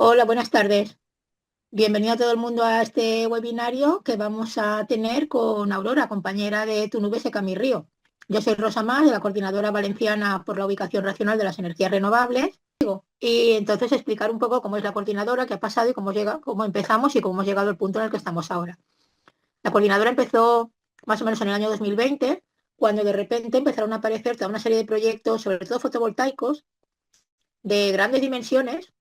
Hola, buenas tardes. Bienvenido a todo el mundo a este webinario que vamos a tener con Aurora, compañera de Tu Nube Seca Mi Río. Yo soy Rosa Más, de la Coordinadora Valenciana por la Ubicación Racional de las Energías Renovables. Y entonces explicar un poco cómo es la coordinadora, qué ha pasado y cómo empezamos y cómo hemos llegado al punto en el que estamos ahora. La coordinadora empezó más o menos en el año 2020, cuando de repente empezaron a aparecer toda una serie de proyectos, sobre todo fotovoltaicos, de grandes dimensiones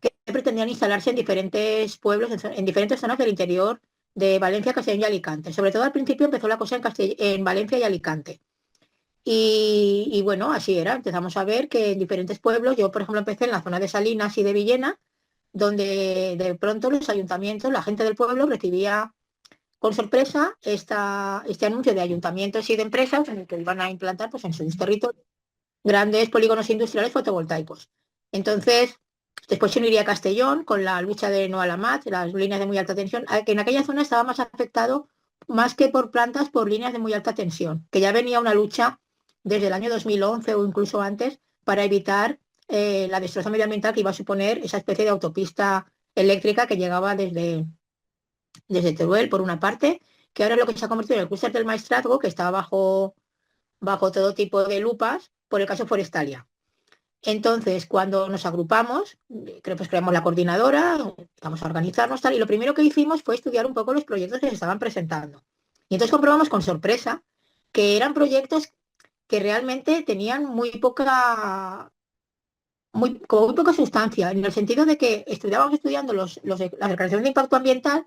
que pretendían instalarse en diferentes pueblos, en diferentes zonas del interior de Valencia, Castellón y Alicante. Sobre todo al principio empezó la cosa en Valencia y Alicante. Y bueno, así era. Empezamos a ver que en diferentes pueblos, yo por ejemplo empecé en la zona de Salinas y de Villena, donde de pronto los ayuntamientos, la gente del pueblo recibía con sorpresa este anuncio de ayuntamientos y de empresas en el que iban a implantar pues, en sus territorios grandes polígonos industriales fotovoltaicos. Entonces, después se uniría Castellón con la lucha de No a la MAT, las líneas de muy alta tensión, que en aquella zona estaba más afectado, más que por plantas, por líneas de muy alta tensión, que ya venía una lucha desde el año 2011 o incluso antes para evitar la destrozada medioambiental que iba a suponer esa especie de autopista eléctrica que llegaba desde Teruel, por una parte, que ahora es lo que se ha convertido en el clúster del Maestrazgo, que está bajo todo tipo de lupas por el caso Forestalia. Entonces, cuando nos agrupamos, creo pues creamos la coordinadora, vamos a organizarnos tal, y lo primero que hicimos fue estudiar un poco los proyectos que se estaban presentando. Y entonces comprobamos con sorpresa que eran proyectos que realmente tenían como muy poca sustancia, en el sentido de que estudiábamos estudiando las declaraciones de impacto ambiental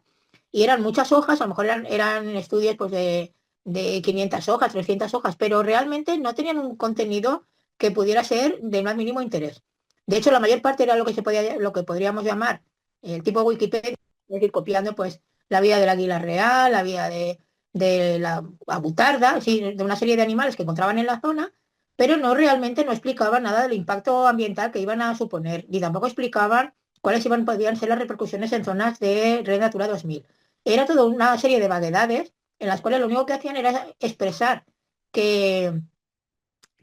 y eran muchas hojas, a lo mejor eran estudios pues, de 500 hojas, 300 hojas, pero realmente no tenían un contenido que pudiera ser de más mínimo interés. De hecho, la mayor parte era lo que podríamos llamar el tipo Wikipedia, es decir, copiando pues la vida del águila real, la vida de la abutarda, sí, de una serie de animales que encontraban en la zona, pero no explicaban nada del impacto ambiental que iban a suponer, ni tampoco explicaban podían ser las repercusiones en zonas de Red Natura 2000. Era toda una serie de vaguedades en las cuales lo único que hacían era expresar que,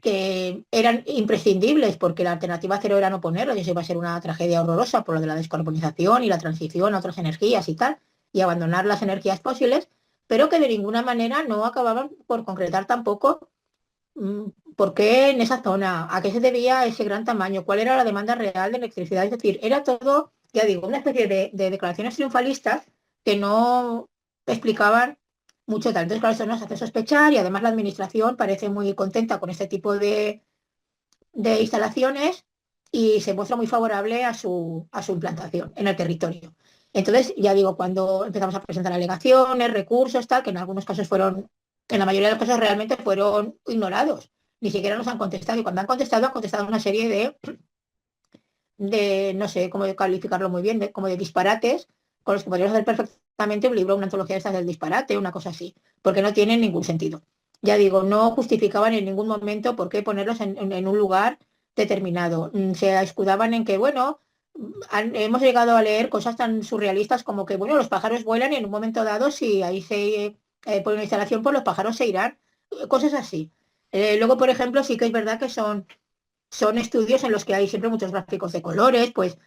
que eran imprescindibles porque la alternativa cero era no ponerlo y eso iba a ser una tragedia horrorosa por lo de la descarbonización y la transición a otras energías y tal, y abandonar las energías fósiles, pero que de ninguna manera no acababan por concretar tampoco mm, por qué en esa zona, a qué se debía ese gran tamaño, cuál era la demanda real de electricidad. Es decir, era todo, ya digo, una especie de declaraciones triunfalistas que no explicaban mucho tal. Entonces, claro, eso nos hace sospechar y además la administración parece muy contenta con este tipo de instalaciones y se muestra muy favorable a su implantación en el territorio. Entonces, ya digo, cuando empezamos a presentar alegaciones, recursos, tal, que en algunos casos fueron, en la mayoría de los casos realmente fueron ignorados, ni siquiera nos han contestado. Y cuando han contestado una serie no sé cómo calificarlo muy bien, como de disparates, con los que podríamos hacer perfectamente un libro, una antología de estas del disparate, una cosa así, porque no tienen ningún sentido. Ya digo, no justificaban en ningún momento por qué ponerlos en un lugar determinado. Se escudaban en que, bueno, hemos llegado a leer cosas tan surrealistas como que, bueno, los pájaros vuelan y en un momento dado, si ahí se pone una instalación, pues los pájaros se irán. Cosas así. Luego, por ejemplo, sí que es verdad que son estudios en los que hay siempre muchos gráficos de colores, pues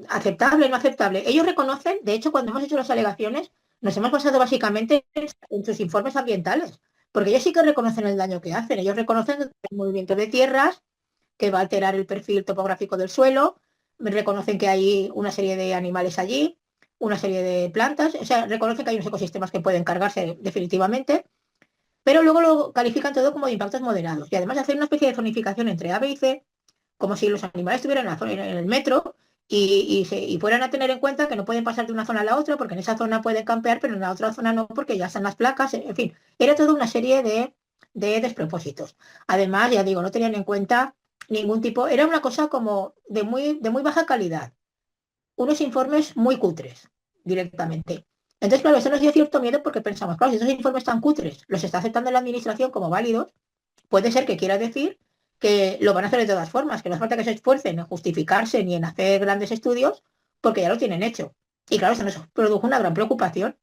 aceptable, no aceptable. Ellos reconocen, de hecho, cuando hemos hecho las alegaciones, nos hemos basado básicamente en sus informes ambientales, porque ellos sí que reconocen el daño que hacen. Ellos reconocen el movimiento de tierras, que va a alterar el perfil topográfico del suelo, reconocen que hay una serie de animales allí, una serie de plantas, o sea, reconocen que hay unos ecosistemas que pueden cargarse definitivamente, pero luego lo califican todo como de impactos moderados y además hacen una especie de zonificación entre A, B y C, como si los animales estuvieran en el metro y fueran a tener en cuenta que no pueden pasar de una zona a la otra porque en esa zona pueden campear, pero en la otra zona no porque ya están las placas, en fin, era toda una serie de despropósitos. Además, ya digo, no tenían en cuenta ningún tipo, era una cosa como de muy baja calidad, unos informes muy cutres directamente. Entonces, claro, eso nos dio cierto miedo porque pensamos, claro, si esos informes tan cutres los está aceptando la administración como válidos, puede ser que quiera decir que lo van a hacer de todas formas, que no hace falta que se esfuercen en justificarse ni en hacer grandes estudios, porque ya lo tienen hecho. Y claro, eso nos produjo una gran preocupación.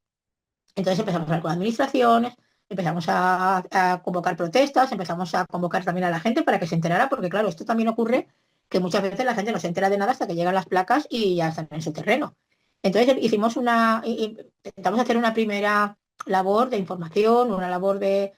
Entonces empezamos a hablar con administraciones, empezamos a convocar protestas, empezamos a convocar también a la gente para que se enterara, porque claro, esto también ocurre que muchas veces la gente no se entera de nada hasta que llegan las placas y ya están en su terreno. Entonces hicimos intentamos hacer una primera labor de información, una labor de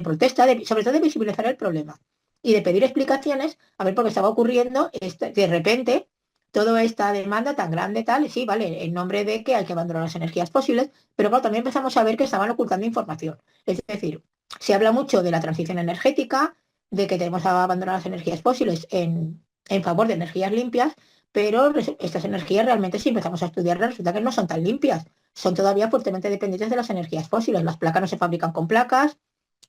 protesta, sobre todo de visibilizar el problema y de pedir explicaciones a ver por qué estaba ocurriendo de repente toda esta demanda tan grande tal, y sí, vale, en nombre de que hay que abandonar las energías fósiles, pero claro, también empezamos a ver que estaban ocultando información. Es decir, se habla mucho de la transición energética, de que tenemos que abandonar las energías fósiles en favor de energías limpias, pero estas energías realmente si empezamos a estudiarlas resulta que no son tan limpias, son todavía fuertemente dependientes de las energías fósiles. Las placas no se fabrican con placas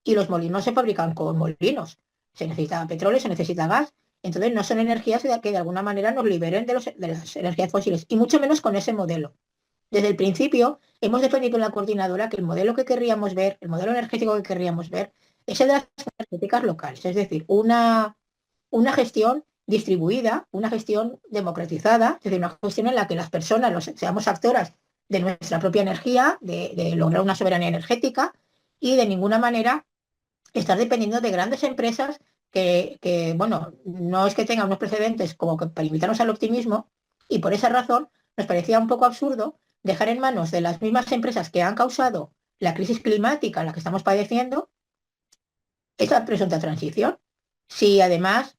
y los molinos se fabrican con molinos. Se necesita petróleo, se necesita gas. Entonces no son energías que de alguna manera nos liberen de las energías fósiles, y mucho menos con ese modelo. Desde el principio hemos defendido en la coordinadora que el modelo que querríamos ver, el modelo energético que querríamos ver, es el de las energéticas locales, es decir, una gestión distribuida, una gestión democratizada, es decir, una gestión en la que las personas seamos actoras de nuestra propia energía, de lograr una soberanía energética y de ninguna manera estar dependiendo de grandes empresas bueno, no es que tengan unos precedentes como que para invitarnos al optimismo, y por esa razón nos parecía un poco absurdo dejar en manos de las mismas empresas que han causado la crisis climática en la que estamos padeciendo esa presunta transición. Si además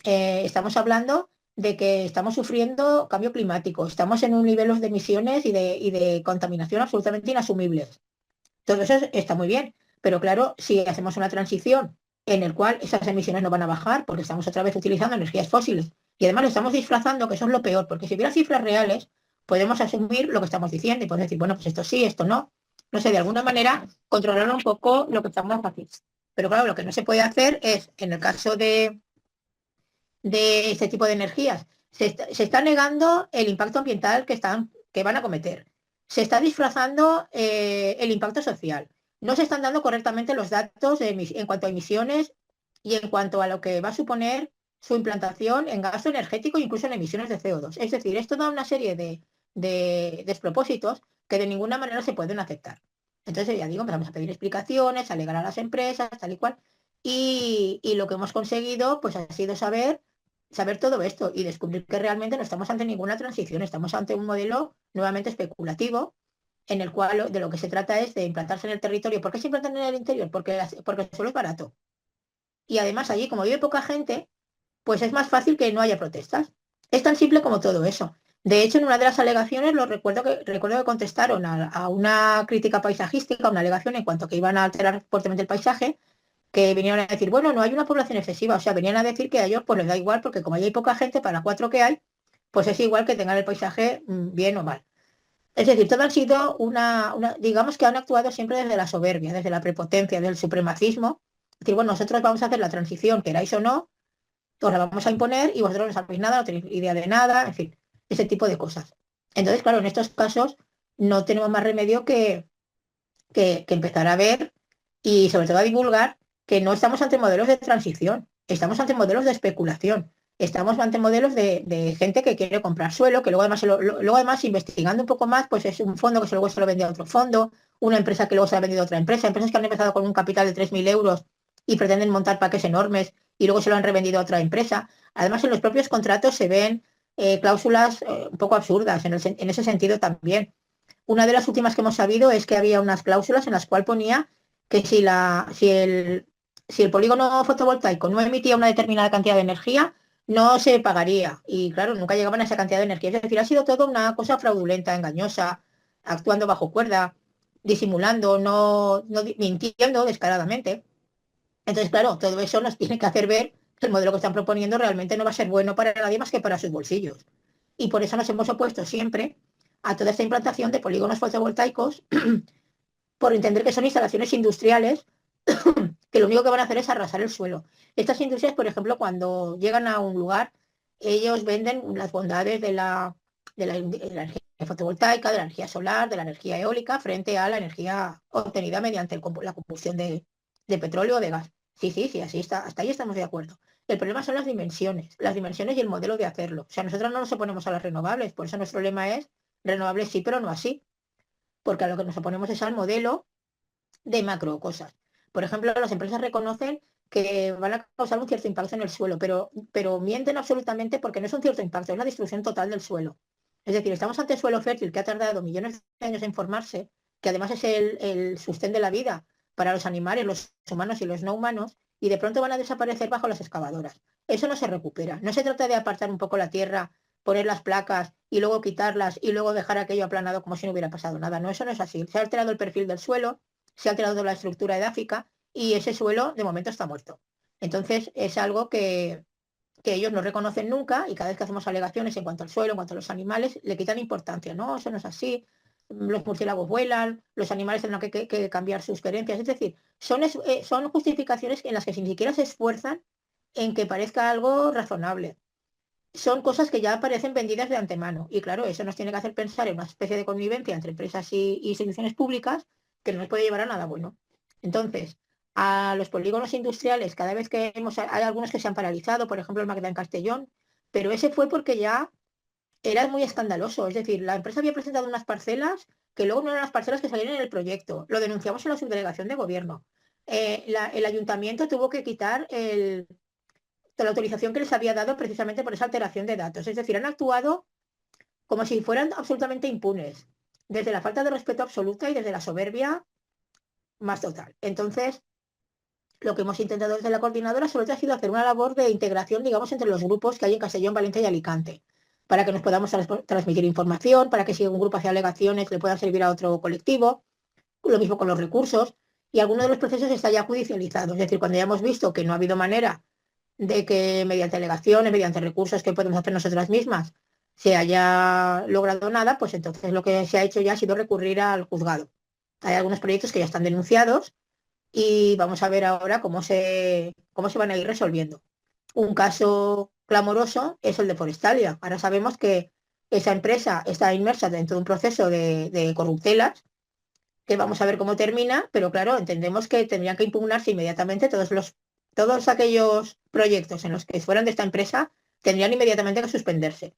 estamos hablando de que estamos sufriendo cambio climático, estamos en un nivel de emisiones y de contaminación absolutamente inasumibles. Todo eso está muy bien, pero claro, si hacemos una transición en el cual esas emisiones no van a bajar porque estamos otra vez utilizando energías fósiles y además lo estamos disfrazando, que eso es lo peor, porque si hubiera cifras reales, podemos asumir lo que estamos diciendo y podemos decir, bueno, pues esto sí, esto no. No sé, de alguna manera controlar un poco lo que estamos haciendo. Pero claro, lo que no se puede hacer es, en el caso de este tipo de energías, se está negando el impacto ambiental que van a cometer. Se está disfrazando el impacto social. No se están dando correctamente los datos en cuanto a emisiones y en cuanto a lo que va a suponer su implantación en gasto energético e incluso en emisiones de CO2. Es decir, esto da una serie de despropósitos que de ninguna manera se pueden aceptar. Entonces, ya digo, empezamos a pedir explicaciones, a alegar a las empresas, tal y cual. Y lo que hemos conseguido pues ha sido saber todo esto y descubrir que realmente no estamos ante ninguna transición, estamos ante un modelo nuevamente especulativo en el cual de lo que se trata es de implantarse en el territorio. ¿Por qué se implantan en el interior? Porque el suelo es barato. Y además allí, como vive poca gente, pues es más fácil que no haya protestas. Es tan simple como todo eso. De hecho, en una de las alegaciones, recuerdo que contestaron a una crítica paisajística, una alegación en cuanto que iban a alterar fuertemente el paisaje, que vinieron a decir, bueno, no hay una población excesiva, o sea, venían a decir que a ellos pues les da igual, porque como ahí hay poca gente, para las cuatro que hay, pues es igual que tengan el paisaje bien o mal. Es decir, todo han sido digamos que han actuado siempre desde la soberbia, desde la prepotencia, del supremacismo. Es decir, bueno, nosotros vamos a hacer la transición, queráis o no, os la vamos a imponer y vosotros no sabéis nada, no tenéis idea de nada, en fin, ese tipo de cosas. Entonces, claro, en estos casos no tenemos más remedio que empezar a ver y sobre todo a divulgar que no estamos ante modelos de transición, estamos ante modelos de especulación, estamos ante modelos de gente que quiere comprar suelo, que luego además, luego además investigando un poco más, pues es un fondo que luego se lo vendía a otro fondo, una empresa que luego se lo ha vendido a otra empresa, empresas que han empezado con un capital de 3.000 euros y pretenden montar parques enormes y luego se lo han revendido a otra empresa. Además, en los propios contratos se ven cláusulas un poco absurdas en ese sentido también. Una de las últimas que hemos sabido es que había unas cláusulas en las cuales ponía que si el polígono fotovoltaico no emitía una determinada cantidad de energía, no se pagaría. Y claro, nunca llegaban a esa cantidad de energía. Es decir, ha sido todo una cosa fraudulenta, engañosa, actuando bajo cuerda, disimulando, mintiendo descaradamente. Entonces, claro, todo eso nos tiene que hacer ver que el modelo que están proponiendo realmente no va a ser bueno para nadie más que para sus bolsillos. Y por eso nos hemos opuesto siempre a toda esta implantación de polígonos fotovoltaicos, por entender que son instalaciones industriales que lo único que van a hacer es arrasar el suelo. Estas industrias, por ejemplo, cuando llegan a un lugar, ellos venden las bondades de la energía fotovoltaica, de la energía solar, de la energía eólica, frente a la energía obtenida mediante la combustión de petróleo o de gas. Sí, sí, sí, así está, hasta ahí estamos de acuerdo. El problema son las dimensiones y el modelo de hacerlo. O sea, nosotros no nos oponemos a las renovables, por eso nuestro lema es renovables sí, pero no así, porque a lo que nos oponemos es al modelo de macro cosas. Por ejemplo, las empresas reconocen que van a causar un cierto impacto en el suelo, pero mienten absolutamente porque no es un cierto impacto, es la destrucción total del suelo. Es decir, estamos ante suelo fértil que ha tardado millones de años en formarse, que además es el sostén de la vida para los animales, los humanos y los no humanos, y de pronto van a desaparecer bajo las excavadoras. Eso no se recupera. No se trata de apartar un poco la tierra, poner las placas y luego quitarlas y luego dejar aquello aplanado como si no hubiera pasado nada. No, eso no es así. Se ha alterado el perfil del suelo, se ha alterado la estructura edáfica y ese suelo de momento está muerto. Entonces es algo que ellos no reconocen nunca y cada vez que hacemos alegaciones en cuanto al suelo, en cuanto a los animales, le quitan importancia. No, eso no es así. Los murciélagos vuelan, los animales tendrán que cambiar sus creencias. Es decir, son justificaciones en las que ni siquiera se esfuerzan en que parezca algo razonable. Son cosas que ya parecen vendidas de antemano. Y claro, eso nos tiene que hacer pensar en una especie de convivencia entre empresas y instituciones públicas que no nos puede llevar a nada bueno. Entonces, a los polígonos industriales, cada vez que hay algunos que se han paralizado, por ejemplo el Magda en Castellón, pero ese fue porque ya era muy escandaloso. Es decir, la empresa había presentado unas parcelas que luego no eran las parcelas que salían en el proyecto. Lo denunciamos en la subdelegación de gobierno. El ayuntamiento tuvo que quitar la autorización que les había dado precisamente por esa alteración de datos. Es decir, han actuado como si fueran absolutamente impunes, desde la falta de respeto absoluta y desde la soberbia más total. Entonces, lo que hemos intentado desde la coordinadora sobre todo ha sido hacer una labor de integración, digamos, entre los grupos que hay en Castellón, Valencia y Alicante, para que nos podamos transmitir información, para que si un grupo hace alegaciones le puedan servir a otro colectivo, lo mismo con los recursos, y alguno de los procesos está ya judicializado. Es decir, cuando ya hemos visto que no ha habido manera de que mediante alegaciones, mediante recursos que podemos hacer nosotras mismas, se haya logrado nada, pues entonces lo que se ha hecho ya ha sido recurrir al juzgado. Hay algunos proyectos que ya están denunciados y vamos a ver ahora cómo se van a ir resolviendo. Un caso clamoroso es el de Forestalia. Ahora sabemos que esa empresa está inmersa dentro de un proceso de corruptelas, que vamos a ver cómo termina, pero claro, entendemos que tendrían que impugnarse inmediatamente todos aquellos proyectos en los que fueran de esta empresa, tendrían inmediatamente que suspenderse.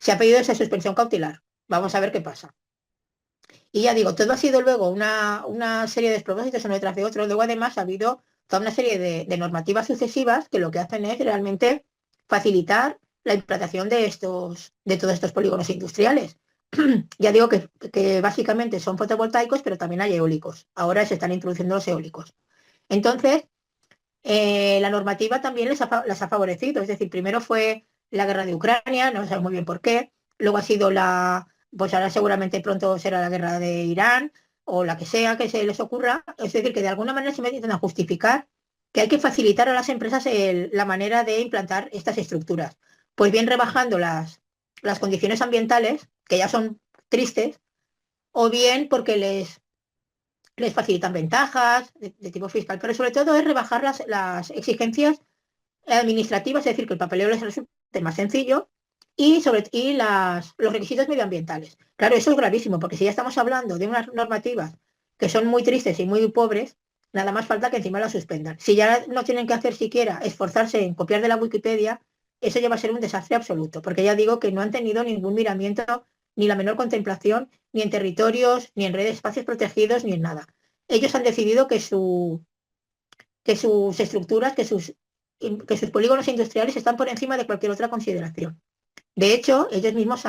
Se ha pedido esa suspensión cautelar. Vamos a ver qué pasa. Y ya digo, todo ha sido luego una serie de despropósitos uno detrás de otro. Luego además ha habido toda una serie de normativas sucesivas que lo que hacen es realmente facilitar la implantación de todos estos polígonos industriales. Ya digo que básicamente son fotovoltaicos, pero también hay eólicos. Ahora se están introduciendo los eólicos. Entonces, la normativa también las ha favorecido. Es decir, primero fue la guerra de Ucrania, no sabemos muy bien por qué. Luego ha sido pues ahora seguramente pronto será la guerra de Irán o la que sea que se les ocurra. Es decir, que de alguna manera se me intentan justificar que hay que facilitar a las empresas la manera de implantar estas estructuras. Pues bien rebajando las condiciones ambientales, que ya son tristes, o bien porque les facilitan ventajas de tipo fiscal, pero sobre todo es rebajar las exigencias administrativas, es decir, que el papeleo les resulte más sencillo y los requisitos medioambientales. Claro, eso es gravísimo, porque si ya estamos hablando de unas normativas que son muy tristes y muy pobres, nada más falta que encima las suspendan. Si ya no tienen que hacer siquiera esforzarse en copiar de la Wikipedia, eso ya va a ser un desastre absoluto, porque ya digo que no han tenido ningún miramiento, ni la menor contemplación, ni en territorios, ni en redes de espacios protegidos, ni en nada. Ellos han decidido que sus estructuras, que sus polígonos industriales están por encima de cualquier otra consideración. De hecho, ellos mismos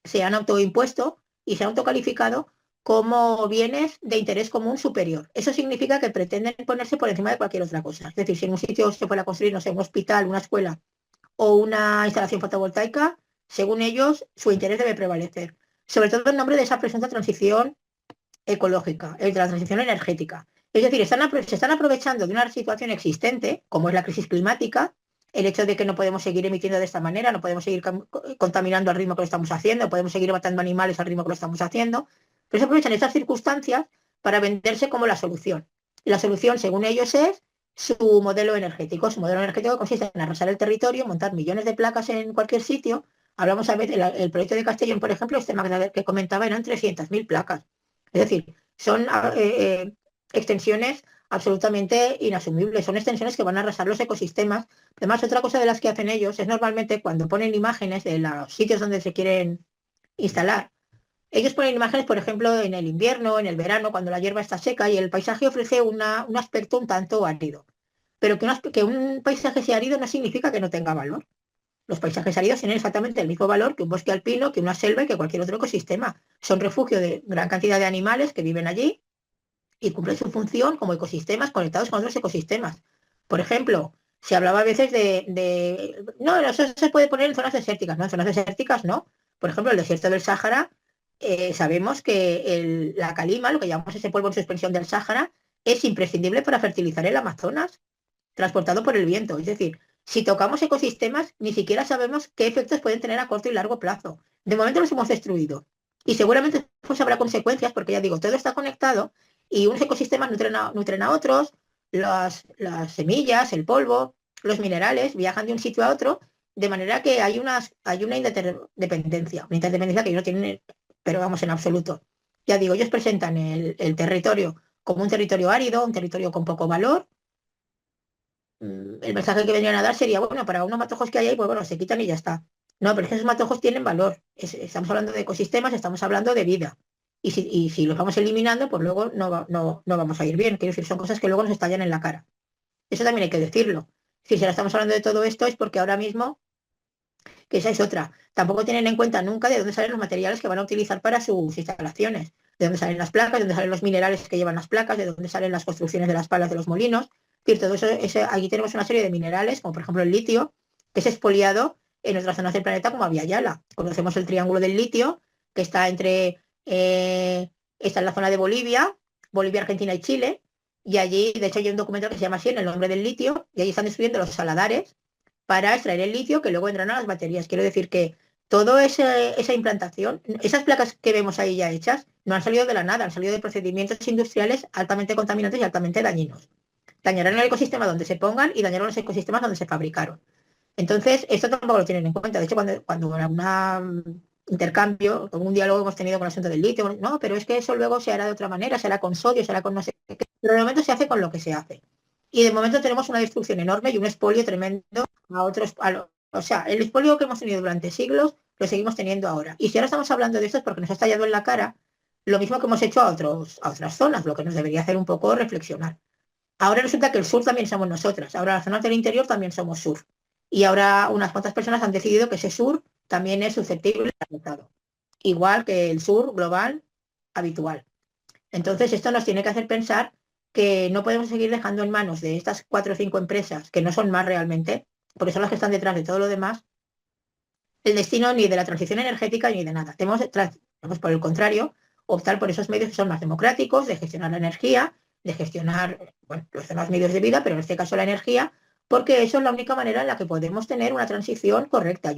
se han autoimpuesto y se han autocalificado como bienes de interés común superior. Eso significa que pretenden ponerse por encima de cualquier otra cosa. Es decir, si en un sitio se fuera a construir, no sé, un hospital, una escuela o una instalación fotovoltaica, según ellos, su interés debe prevalecer. Sobre todo en nombre de esa presunta transición ecológica, de la transición energética. Es decir, se están aprovechando de una situación existente, como es la crisis climática, el hecho de que no podemos seguir emitiendo de esta manera, no podemos seguir contaminando al ritmo que lo estamos haciendo, no podemos seguir matando animales al ritmo que lo estamos haciendo, pero se aprovechan estas circunstancias para venderse como la solución. Y la solución, según ellos, es su modelo energético. Su modelo energético consiste en arrasar el territorio, montar millones de placas en cualquier sitio. Hablamos a veces, el proyecto de Castellón, por ejemplo, este Magdalena que comentaba, eran 300.000 placas. Es decir, son extensiones absolutamente inasumibles, son extensiones que van a arrasar los ecosistemas. Además, otra cosa de las que hacen ellos es normalmente cuando ponen imágenes de los sitios donde se quieren instalar, Ellos ponen imágenes, por ejemplo, en el invierno, en el verano, cuando la hierba está seca y el paisaje ofrece un aspecto un tanto árido. Pero que un paisaje sea árido no significa que no tenga valor. Los paisajes áridos tienen exactamente el mismo valor que un bosque alpino, que una selva y que cualquier otro ecosistema. Son refugio de gran cantidad de animales que viven allí y cumplen su función como ecosistemas conectados con otros ecosistemas. Por ejemplo, se hablaba a veces no, eso se puede poner en zonas desérticas, ¿no? En zonas desérticas no. Por ejemplo, el desierto del Sáhara, sabemos que la calima, lo que llamamos ese polvo en suspensión del Sáhara, es imprescindible para fertilizar el Amazonas, transportado por el viento. Es decir, si tocamos ecosistemas, ni siquiera sabemos qué efectos pueden tener a corto y largo plazo. De momento los hemos destruido. Y seguramente pues habrá consecuencias, porque ya digo, todo está conectado y unos ecosistemas nutren a otros, las semillas, el polvo, los minerales viajan de un sitio a otro, de manera que hay una interdependencia que no tienen, pero vamos, en absoluto. Ya digo, ellos presentan el territorio como un territorio árido, un territorio con poco valor. El mensaje que venían a dar sería, bueno, para unos matojos que hay ahí, pues bueno, se quitan y ya está. No, pero es que esos matojos tienen valor. Estamos hablando de ecosistemas, estamos hablando de vida. Y si los vamos eliminando, pues luego no vamos a ir bien. Quiero decir, son cosas que luego nos estallan en la cara. Eso también hay que decirlo. Si ahora estamos hablando de todo esto es porque ahora mismo, que esa es otra, tampoco tienen en cuenta nunca de dónde salen los materiales que van a utilizar para sus instalaciones, de dónde salen las placas, de dónde salen los minerales que llevan las placas, de dónde salen las construcciones de las palas de los molinos. Es decir, todo eso, aquí tenemos una serie de minerales, como por ejemplo el litio, que es expoliado en otras zonas del planeta como Aviala. Conocemos el triángulo del litio, que está en la zona de Bolivia, Argentina y Chile, y allí, de hecho, hay un documento que se llama así, en el nombre del litio, y allí están destruyendo los saladares para extraer el litio que luego entran a las baterías. Quiero decir que toda esa implantación, esas placas que vemos ahí ya hechas, no han salido de la nada, han salido de procedimientos industriales altamente contaminantes y altamente dañinos. Dañarán el ecosistema donde se pongan y dañaron los ecosistemas donde se fabricaron. Entonces, esto tampoco lo tienen en cuenta. De hecho, cuando en algún intercambio, algún diálogo hemos tenido con el asunto del litio, no, pero es que eso luego se hará de otra manera, se hará con sodio, se hará con no sé qué. Pero de momento se hace con lo que se hace. Y de momento tenemos una destrucción enorme y un expolio tremendo a otros. O sea, el expolio que hemos tenido durante siglos lo seguimos teniendo ahora. Y si ahora estamos hablando de esto es porque nos ha estallado en la cara lo mismo que hemos hecho a otras zonas, lo que nos debería hacer un poco reflexionar. Ahora resulta que el sur también somos nosotras. Ahora las zonas del interior también somos sur. Y ahora unas cuantas personas han decidido que ese sur también es susceptible de afectado. Igual que el sur global habitual. Entonces esto nos tiene que hacer pensar que no podemos seguir dejando en manos de estas 4 o 5 empresas, que no son más realmente, porque son las que están detrás de todo lo demás, el destino ni de la transición energética ni de nada. Tenemos por el contrario, optar por esos medios que son más democráticos, de gestionar la energía, de gestionar bueno, los demás medios de vida, pero en este caso la energía, porque eso es la única manera en la que podemos tener una transición correcta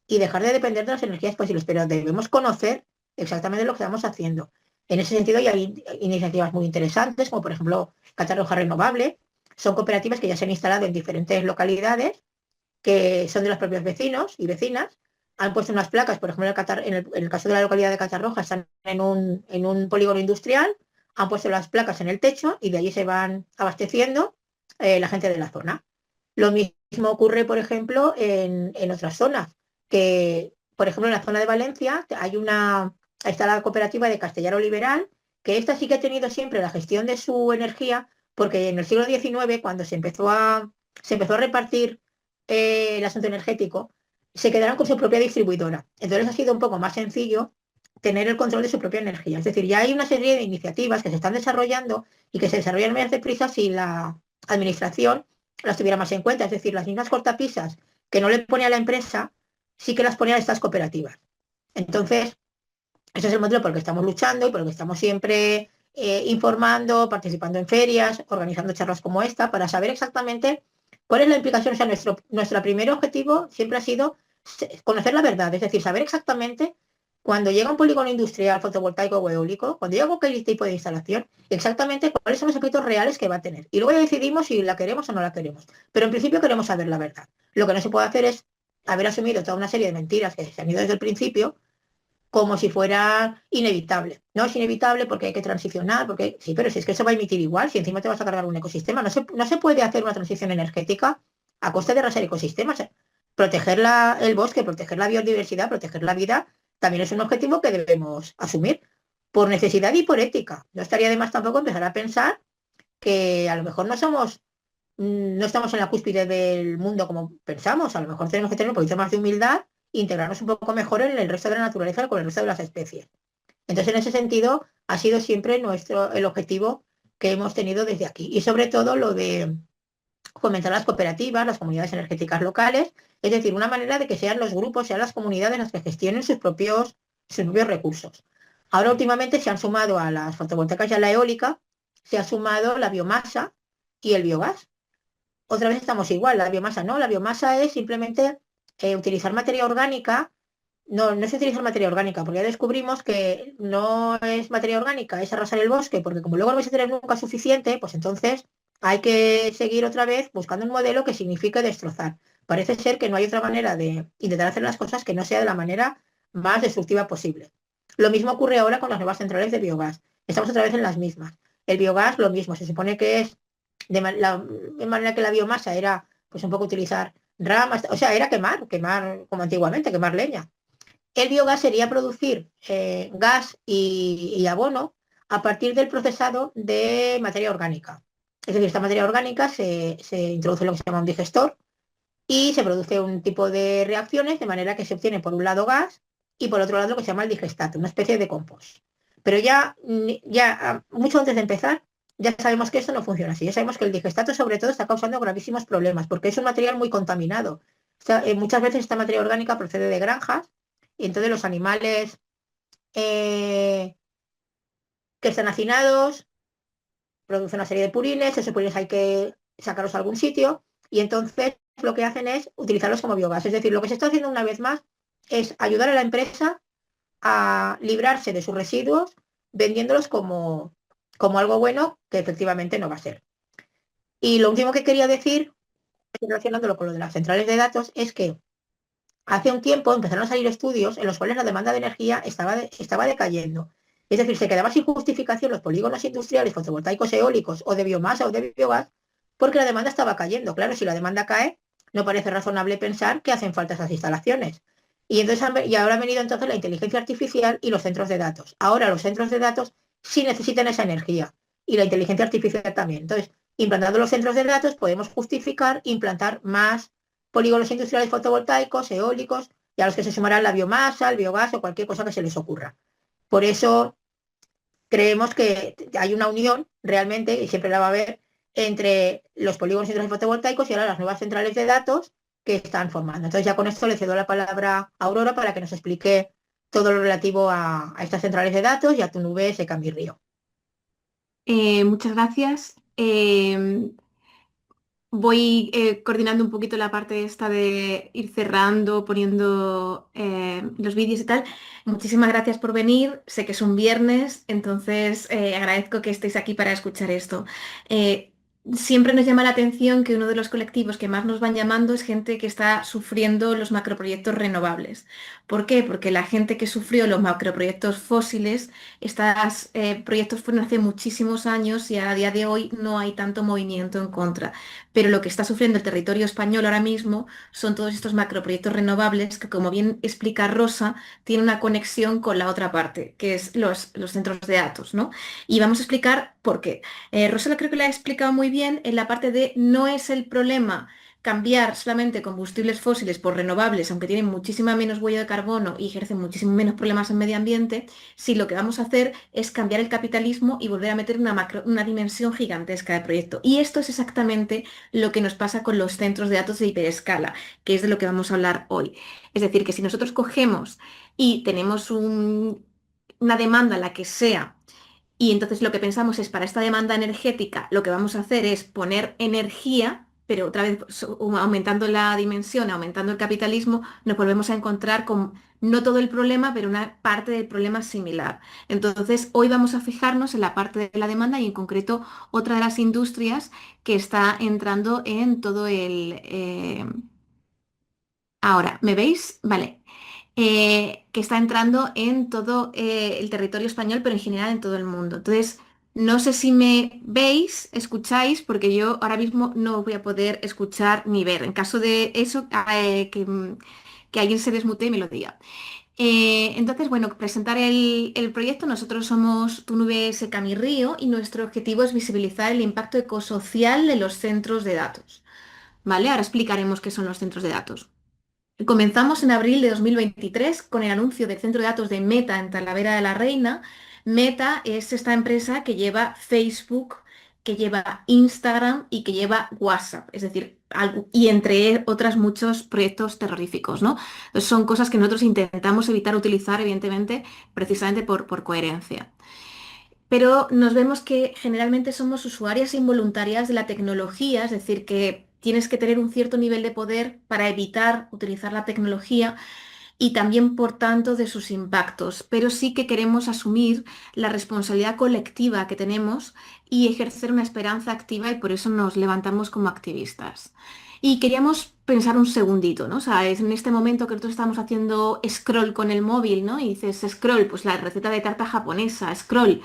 y dejar de depender de las energías fósiles, pero debemos conocer exactamente lo que estamos haciendo. En ese sentido, hay iniciativas muy interesantes, como por ejemplo Catarroja Renovable. Son cooperativas que ya se han instalado en diferentes localidades que son de los propios vecinos y vecinas, han puesto unas placas, por ejemplo, en el caso de la localidad de Catarroja, están en un polígono industrial, han puesto las placas en el techo y de allí se van abasteciendo la gente de la zona. Lo mismo ocurre, por ejemplo, en otras zonas, que, por ejemplo, en la zona de Valencia está la cooperativa de Castellaro Liberal, que esta sí que ha tenido siempre la gestión de su energía, porque en el siglo XIX, cuando se empezó a repartir el asunto energético, se quedaron con su propia distribuidora. Entonces ha sido un poco más sencillo tener el control de su propia energía. Es decir, ya hay una serie de iniciativas que se están desarrollando y que se desarrollan más deprisa si la administración las tuviera más en cuenta. Es decir, las mismas cortapisas que no le pone a la empresa, sí que las pone a estas cooperativas. Entonces, ese es el motivo por el que estamos luchando y por el que estamos siempre informando, participando en ferias, organizando charlas como esta, para saber exactamente cuál es la implicación. O sea, nuestro primer objetivo siempre ha sido conocer la verdad, es decir, saber exactamente cuando llega un polígono industrial, fotovoltaico o eólico, cuando llega cualquier tipo de instalación, exactamente cuáles son los efectos reales que va a tener. Y luego ya decidimos si la queremos o no la queremos. Pero en principio queremos saber la verdad. Lo que no se puede hacer es haber asumido toda una serie de mentiras que se han ido desde el principio como si fuera inevitable. No es inevitable porque hay que transicionar, porque sí, pero si es que eso va a emitir igual, si encima te vas a cargar un ecosistema, no se puede hacer una transición energética a costa de arrasar ecosistemas. Proteger el bosque, proteger la biodiversidad, proteger la vida, también es un objetivo que debemos asumir por necesidad y por ética. No estaría de más tampoco empezar a pensar que a lo mejor no estamos en la cúspide del mundo como pensamos, a lo mejor tenemos que tener un poquito más de humildad e integrarnos un poco mejor en el resto de la naturaleza con el resto de las especies. Entonces, en ese sentido, ha sido siempre el objetivo que hemos tenido desde aquí. Y sobre todo lo de fomentar las cooperativas, las comunidades energéticas locales, es decir, una manera de que sean los grupos, sean las comunidades las que gestionen sus propios recursos. Ahora últimamente se han sumado a las fotovoltaicas y a la eólica, se ha sumado la biomasa y el biogás. Otra vez estamos igual, la biomasa no, la biomasa es simplemente utilizar materia orgánica. No, no es utilizar materia orgánica, porque ya descubrimos que no es materia orgánica, es arrasar el bosque, porque como luego no vais a tener nunca suficiente, pues entonces hay que seguir otra vez buscando un modelo que signifique destrozar. Parece ser que no hay otra manera de intentar hacer las cosas que no sea de la manera más destructiva posible. Lo mismo ocurre ahora con las nuevas centrales de biogás. Estamos otra vez en las mismas. El biogás, lo mismo, se supone que es de manera que la biomasa era pues un poco utilizar ramas, o sea, era quemar como antiguamente, quemar leña. El biogás sería producir gas y abono a partir del procesado de materia orgánica. Es decir, esta materia orgánica se introduce en lo que se llama un digestor y se produce un tipo de reacciones de manera que se obtiene por un lado gas y por otro lado lo que se llama el digestato, una especie de compost. Pero ya mucho antes de empezar, ya sabemos que esto no funciona así. Ya sabemos que el digestato sobre todo está causando gravísimos problemas porque es un material muy contaminado. O sea, muchas veces esta materia orgánica procede de granjas y entonces los animales eh, que están hacinados producen una serie de purines, esos purines hay que sacarlos a algún sitio y entonces lo que hacen es utilizarlos como biogás. Es decir, lo que se está haciendo una vez más es ayudar a la empresa a librarse de sus residuos vendiéndolos como algo bueno que efectivamente no va a ser. Y lo último que quería decir, relacionándolo con lo de las centrales de datos, es que hace un tiempo empezaron a salir estudios en los cuales la demanda de energía estaba decayendo. Es decir, se quedaba sin justificación los polígonos industriales fotovoltaicos eólicos o de biomasa o de biogás porque la demanda estaba cayendo. Claro, si la demanda cae, no parece razonable pensar que hacen falta esas instalaciones. Y ahora ha venido entonces la inteligencia artificial y los centros de datos. Ahora los centros de datos sí necesitan esa energía y la inteligencia artificial también. Entonces, implantando los centros de datos podemos justificar implantar más polígonos industriales fotovoltaicos, eólicos, y a los que se sumarán la biomasa, el biogás o cualquier cosa que se les ocurra. Por eso creemos que hay una unión realmente, y siempre la va a haber, entre los polígonos industriales fotovoltaicos y ahora las nuevas centrales de datos que están formando. Entonces ya con esto le cedo la palabra a Aurora para que nos explique todo lo relativo a estas centrales de datos y a tu nube SK Mi Río. Muchas gracias. Voy coordinando un poquito la parte esta de ir cerrando, poniendo los vídeos y tal. Muchísimas gracias por venir. Sé que es un viernes, entonces agradezco que estéis aquí para escuchar esto. Eh, Siempre nos llama la atención que uno de los colectivos que más nos van llamando es gente que está sufriendo los macroproyectos renovables. ¿Por qué? Porque la gente que sufrió los macroproyectos fósiles, estos proyectos fueron hace muchísimos años y a día de hoy no hay tanto movimiento en contra. Pero lo que está sufriendo el territorio español ahora mismo son todos estos macroproyectos renovables que, como bien explica Rosa, tienen una conexión con la otra parte, que es los centros de datos, ¿no? Y vamos a explicar por qué. Rosa creo que lo ha explicado muy bien en la parte de no es el problema cambiar solamente combustibles fósiles por renovables, aunque tienen muchísima menos huella de carbono y ejercen muchísimo menos problemas en medio ambiente, si lo que vamos a hacer es cambiar el capitalismo y volver a meter una dimensión gigantesca de proyecto. Y esto es exactamente lo que nos pasa con los centros de datos de hiperescala, que es de lo que vamos a hablar hoy. Es decir, que si nosotros cogemos y tenemos una demanda, la que sea, y entonces lo que pensamos es para esta demanda energética, lo que vamos a hacer es poner energía, pero otra vez aumentando la dimensión, aumentando el capitalismo, nos volvemos a encontrar con no todo el problema, pero una parte del problema similar. Entonces, hoy vamos a fijarnos en la parte de la demanda y en concreto otra de las industrias que está entrando en todo Ahora, ¿me veis? Vale. Que está entrando en todo el territorio español, pero en general en todo el mundo. Entonces, no sé si me veis, escucháis, porque yo ahora mismo no os voy a poder escuchar ni ver. En caso de eso, que alguien se desmute y me lo diga. Entonces, bueno, presentar el proyecto. Nosotros somos Tu Nube se Camirrío y nuestro objetivo es visibilizar el impacto ecosocial de los centros de datos. ¿Vale? Ahora explicaremos qué son los centros de datos. Comenzamos en abril de 2023 con el anuncio del centro de datos de Meta en Talavera de la Reina. Meta es esta empresa que lleva Facebook, que lleva Instagram y que lleva WhatsApp, es decir, y entre otras muchos proyectos terroríficos, ¿no? Entonces, son cosas que nosotros intentamos evitar utilizar, evidentemente, precisamente por coherencia. Pero nos vemos que generalmente somos usuarias involuntarias de la tecnología, es decir, que tienes que tener un cierto nivel de poder para evitar utilizar la tecnología y también, por tanto, de sus impactos. Pero sí que queremos asumir la responsabilidad colectiva que tenemos y ejercer una esperanza activa y por eso nos levantamos como activistas. Y queríamos pensar un segundito, ¿no? O sea, es en este momento que nosotros estamos haciendo scroll con el móvil, ¿no? Y dices scroll, pues la receta de tarta japonesa, scroll,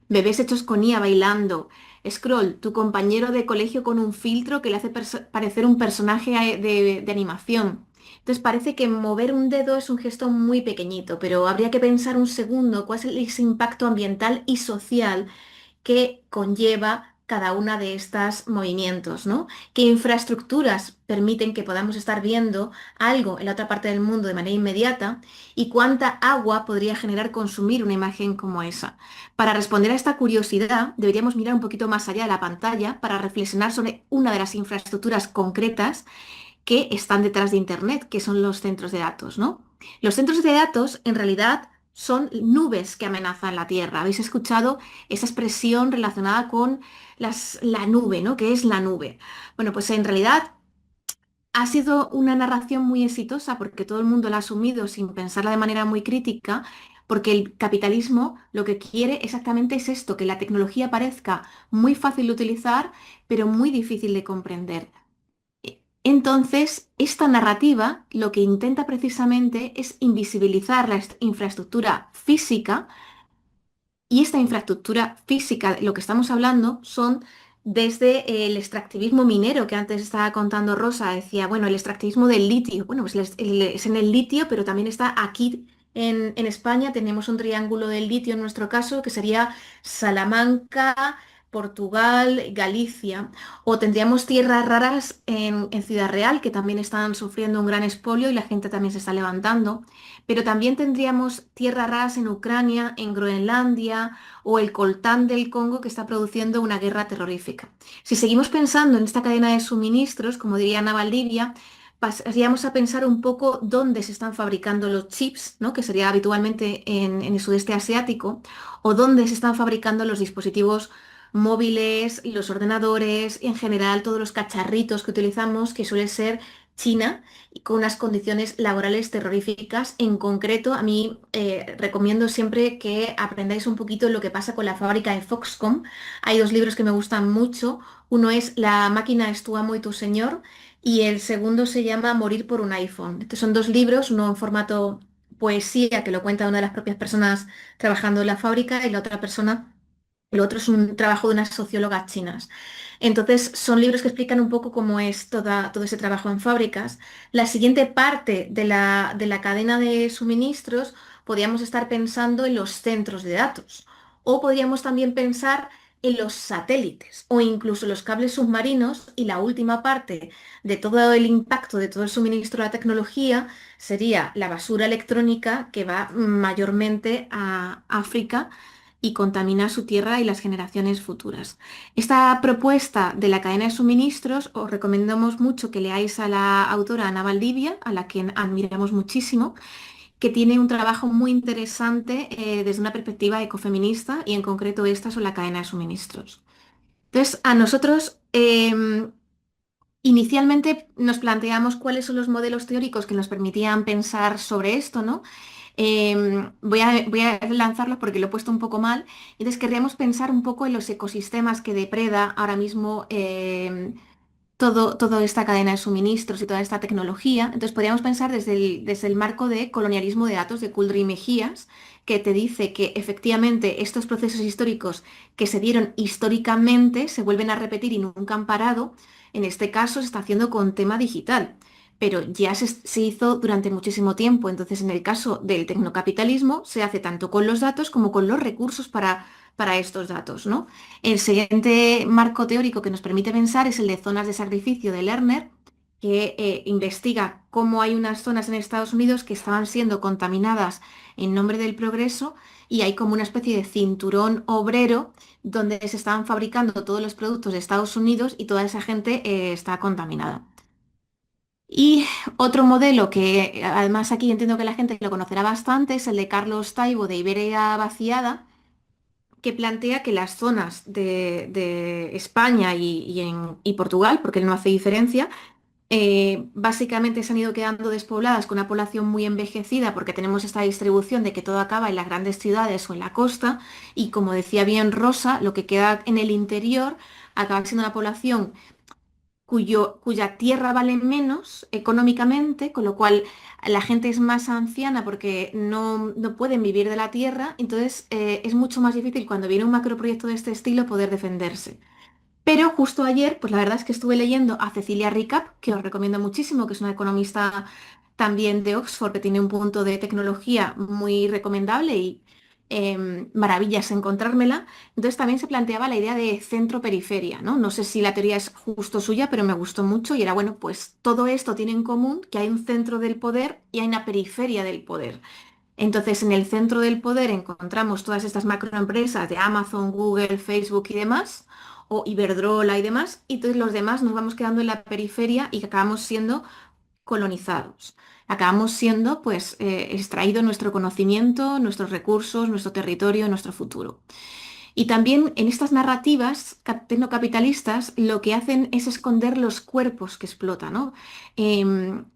bebés hechos con IA bailando, scroll, tu compañero de colegio con un filtro que le hace parecer un personaje de animación. Entonces parece que mover un dedo es un gesto muy pequeñito, pero habría que pensar un segundo cuál es ese impacto ambiental y social que conlleva cada una de estos movimientos, ¿no? ¿Qué infraestructuras permiten que podamos estar viendo algo en la otra parte del mundo de manera inmediata? ¿Y cuánta agua podría generar consumir una imagen como esa? Para responder a esta curiosidad, deberíamos mirar un poquito más allá de la pantalla para reflexionar sobre una de las infraestructuras concretas que están detrás de Internet, que son los centros de datos, ¿no? Los centros de datos, en realidad, son nubes que amenazan la Tierra. ¿Habéis escuchado esa expresión relacionada con la nube, ¿no? ¿Qué es la nube? Bueno, pues en realidad ha sido una narración muy exitosa porque todo el mundo la ha asumido sin pensarla de manera muy crítica, porque el capitalismo lo que quiere exactamente es esto, que la tecnología parezca muy fácil de utilizar, pero muy difícil de comprender. Entonces, esta narrativa lo que intenta precisamente es invisibilizar la infraestructura física y esta infraestructura física, de lo que estamos hablando, son desde el extractivismo minero que antes estaba contando Rosa, decía, bueno, el extractivismo del litio, bueno, pues es en el litio, pero también está aquí en España, tenemos un triángulo del litio en nuestro caso, que sería Salamanca, Portugal, Galicia, o tendríamos tierras raras en Ciudad Real, que también están sufriendo un gran expolio y la gente también se está levantando. Pero también tendríamos tierras raras en Ucrania, en Groenlandia o el coltán del Congo que está produciendo una guerra terrorífica. Si seguimos pensando en esta cadena de suministros, como diría Ana Valdivia, pasaríamos a pensar un poco dónde se están fabricando los chips, ¿no? Que sería habitualmente en el sudeste asiático, o dónde se están fabricando los dispositivos móviles, los ordenadores y en general todos los cacharritos que utilizamos, que suele ser China y con unas condiciones laborales terroríficas. En concreto, a mí recomiendo siempre que aprendáis un poquito lo que pasa con la fábrica de Foxconn. Hay dos libros que me gustan mucho. Uno es La máquina es tu amo y tu señor y el segundo se llama Morir por un iPhone. Estos son dos libros, uno en formato poesía que lo cuenta una de las propias personas trabajando en la fábrica y la otra persona, el otro es un trabajo de unas sociólogas chinas. Entonces, son libros que explican un poco cómo es todo ese trabajo en fábricas. La siguiente parte de la cadena de suministros, podríamos estar pensando en los centros de datos o podríamos también pensar en los satélites o incluso los cables submarinos y la última parte de todo el impacto de todo el suministro de la tecnología sería la basura electrónica que va mayormente a África y contamina su tierra y las generaciones futuras. Esta propuesta de la cadena de suministros os recomendamos mucho que leáis a la autora Ana Valdivia, a la que admiramos muchísimo, que tiene un trabajo muy interesante desde una perspectiva ecofeminista y en concreto esta sobre la cadena de suministros. Entonces, a nosotros inicialmente nos planteamos cuáles son los modelos teóricos que nos permitían pensar sobre esto, ¿no? Voy a lanzarlos porque lo he puesto un poco mal. Entonces, querríamos pensar un poco en los ecosistemas que depreda ahora mismo toda esta cadena de suministros y toda esta tecnología. Entonces, podríamos pensar desde el marco de colonialismo de datos de Couldry y Mejías, que te dice que efectivamente estos procesos históricos que se dieron históricamente se vuelven a repetir y nunca han parado. En este caso, se está haciendo con tema digital. pero ya se hizo durante muchísimo tiempo. Entonces, en el caso del tecnocapitalismo, se hace tanto con los datos como con los recursos para estos datos, ¿no? El siguiente marco teórico que nos permite pensar es el de zonas de sacrificio de Lerner, que investiga cómo hay unas zonas en Estados Unidos que estaban siendo contaminadas en nombre del progreso y hay como una especie de cinturón obrero donde se estaban fabricando todos los productos de Estados Unidos y toda esa gente está contaminada. Y otro modelo que además aquí entiendo que la gente lo conocerá bastante es el de Carlos Taibo de Iberia Vaciada, que plantea que las zonas de España y Portugal, porque él no hace diferencia, básicamente se han ido quedando despobladas con una población muy envejecida porque tenemos esta distribución de que todo acaba en las grandes ciudades o en la costa y como decía bien Rosa, lo que queda en el interior acaba siendo una población cuya tierra vale menos económicamente, con lo cual la gente es más anciana porque no pueden vivir de la tierra, entonces es mucho más difícil cuando viene un macroproyecto de este estilo poder defenderse. Pero justo ayer, pues la verdad es que estuve leyendo a Cecilia Ricap, que os recomiendo muchísimo, que es una economista también de Oxford, que tiene un punto de tecnología muy recomendable y maravillas encontrármela. Entonces también se planteaba la idea de centro-periferia, ¿no? No sé si la teoría es justo suya, pero me gustó mucho y era, bueno, pues todo esto tiene en común que hay un centro del poder y hay una periferia del poder. Entonces, en el centro del poder encontramos todas estas macroempresas de Amazon, Google, Facebook y demás, o Iberdrola y demás, y todos los demás nos vamos quedando en la periferia y acabamos siendo colonizados. Acabamos siendo, pues, extraído nuestro conocimiento, nuestros recursos, nuestro territorio, nuestro futuro. Y también en estas narrativas tecnocapitalistas lo que hacen es esconder los cuerpos que explotan, ¿no?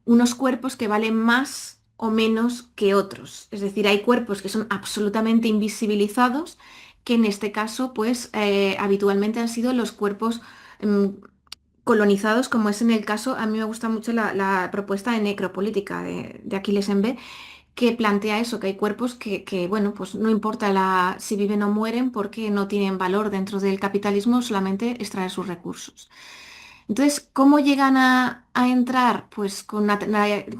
Unos cuerpos que valen más o menos que otros. Es decir, hay cuerpos que son absolutamente invisibilizados, que en este caso, pues, habitualmente han sido los cuerpos em, colonizados, como es en el caso, a mí me gusta mucho la propuesta de necropolítica de Aquiles B que plantea eso, que hay cuerpos bueno, pues no importa si viven o mueren porque no tienen valor dentro del capitalismo, solamente extraer sus recursos. Entonces, ¿cómo llegan a entrar? Pues con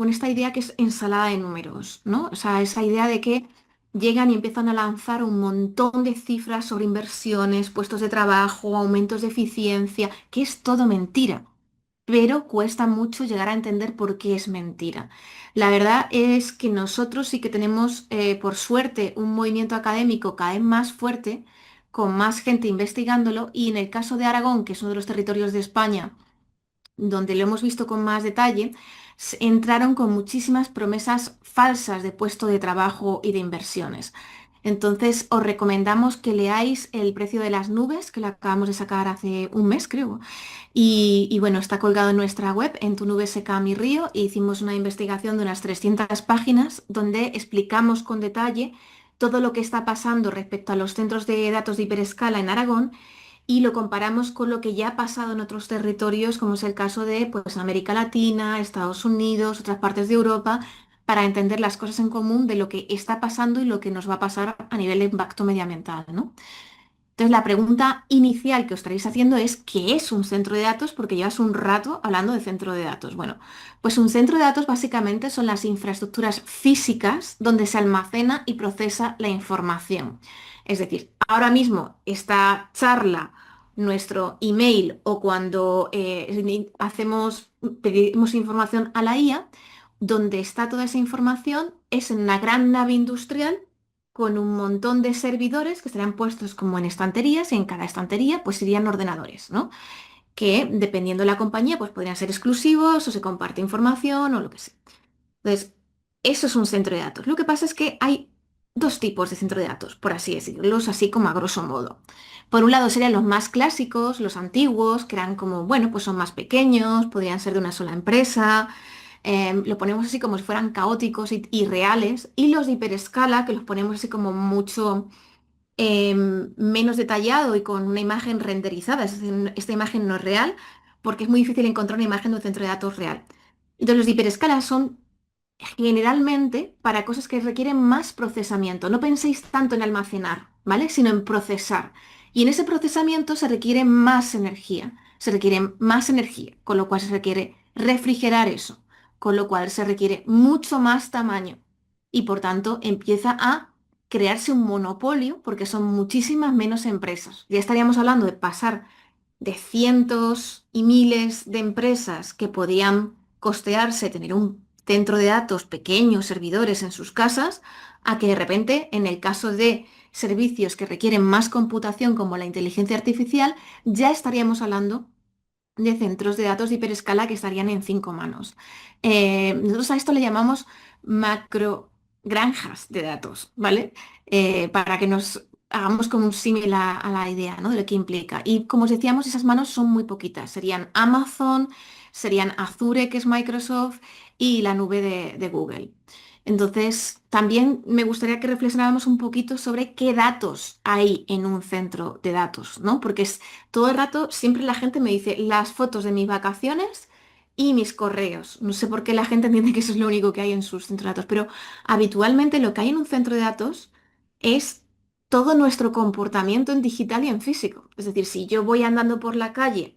esta idea que es ensalada de números, ¿no? O sea, esa idea de que llegan y empiezan a lanzar un montón de cifras sobre inversiones, puestos de trabajo, aumentos de eficiencia, que es todo mentira, pero cuesta mucho llegar a entender por qué es mentira. La verdad es que nosotros sí que tenemos, por suerte, un movimiento académico cada vez más fuerte, con más gente investigándolo, y en el caso de Aragón, que es uno de los territorios de España donde lo hemos visto con más detalle, entraron con muchísimas promesas falsas de puesto de trabajo y de inversiones. Entonces, os recomendamos que leáis El precio de las nubes, que lo acabamos de sacar hace un mes, creo. Y bueno, está colgado en nuestra web, en Tu nube seca mi río, e hicimos una investigación de unas 300 páginas donde explicamos con detalle todo lo que está pasando respecto a los centros de datos de hiperescala en Aragón y lo comparamos con lo que ya ha pasado en otros territorios, como es el caso de pues, América Latina, Estados Unidos, otras partes de Europa, para entender las cosas en común de lo que está pasando y lo que nos va a pasar a nivel de impacto medioambiental, ¿no? Entonces, la pregunta inicial que os estaréis haciendo es, ¿qué es un centro de datos? Porque llevas un rato hablando de centro de datos. Bueno, pues un centro de datos básicamente son las infraestructuras físicas donde se almacena y procesa la información. Es decir, ahora mismo esta charla, nuestro email o cuando pedimos información a la IA, donde está toda esa información es en una gran nave industrial con un montón de servidores que estarían puestos como en estanterías y en cada estantería pues irían ordenadores, ¿no? Que dependiendo de la compañía pues podrían ser exclusivos o se comparte información o lo que sea. Entonces, eso es un centro de datos. Lo que pasa es que hay dos tipos de centro de datos, por así decirlos, así como a grosso modo. Por un lado serían los más clásicos, los antiguos, que eran como, bueno, pues son más pequeños, podrían ser de una sola empresa, lo ponemos así como si fueran caóticos y reales, y los de hiperescala, que los ponemos así como mucho menos detallado y con una imagen renderizada, es decir, esta imagen no es real, porque es muy difícil encontrar una imagen de un centro de datos real. Entonces los de hiperescala son generalmente para cosas que requieren más procesamiento. No penséis tanto en almacenar, ¿vale? Sino en procesar. Y en ese procesamiento se requiere más energía, con lo cual se requiere refrigerar eso con lo cual se requiere mucho más tamaño y por tanto empieza a crearse un monopolio porque son muchísimas menos empresas. Ya estaríamos hablando de pasar de cientos y miles de empresas que podían costearse tener un centro de datos pequeños, servidores en sus casas, a que de repente, en el caso de servicios que requieren más computación como la inteligencia artificial, ya estaríamos hablando de centros de datos de hiperescala que estarían en 5 manos. Nosotros a esto le llamamos macro granjas de datos, ¿vale? Para que nos hagamos como un símil a la idea, ¿no? De lo que implica. Y como os decíamos, esas manos son muy poquitas. Serían Amazon, serían Azure, que es Microsoft, y la nube de Google. Entonces, también me gustaría que reflexionáramos un poquito sobre qué datos hay en un centro de datos, ¿no? Porque es todo el rato, siempre la gente me dice las fotos de mis vacaciones y mis correos. No sé por qué la gente entiende que eso es lo único que hay en sus centros de datos, pero habitualmente lo que hay en un centro de datos es todo nuestro comportamiento en digital y en físico. Es decir, si yo voy andando por la calle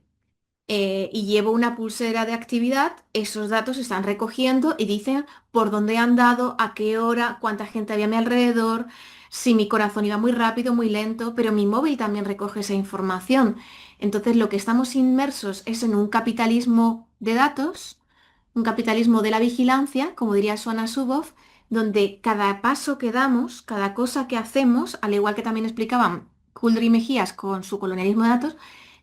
y llevo una pulsera de actividad, esos datos se están recogiendo y dicen por dónde he andado, a qué hora, cuánta gente había a mi alrededor, si mi corazón iba muy rápido, muy lento, pero mi móvil también recoge esa información. Entonces, lo que estamos inmersos es en un capitalismo de datos, un capitalismo de la vigilancia, como diría Suana Zuboff, donde cada paso que damos, cada cosa que hacemos, al igual que también explicaban Kuldry y Mejías con su colonialismo de datos,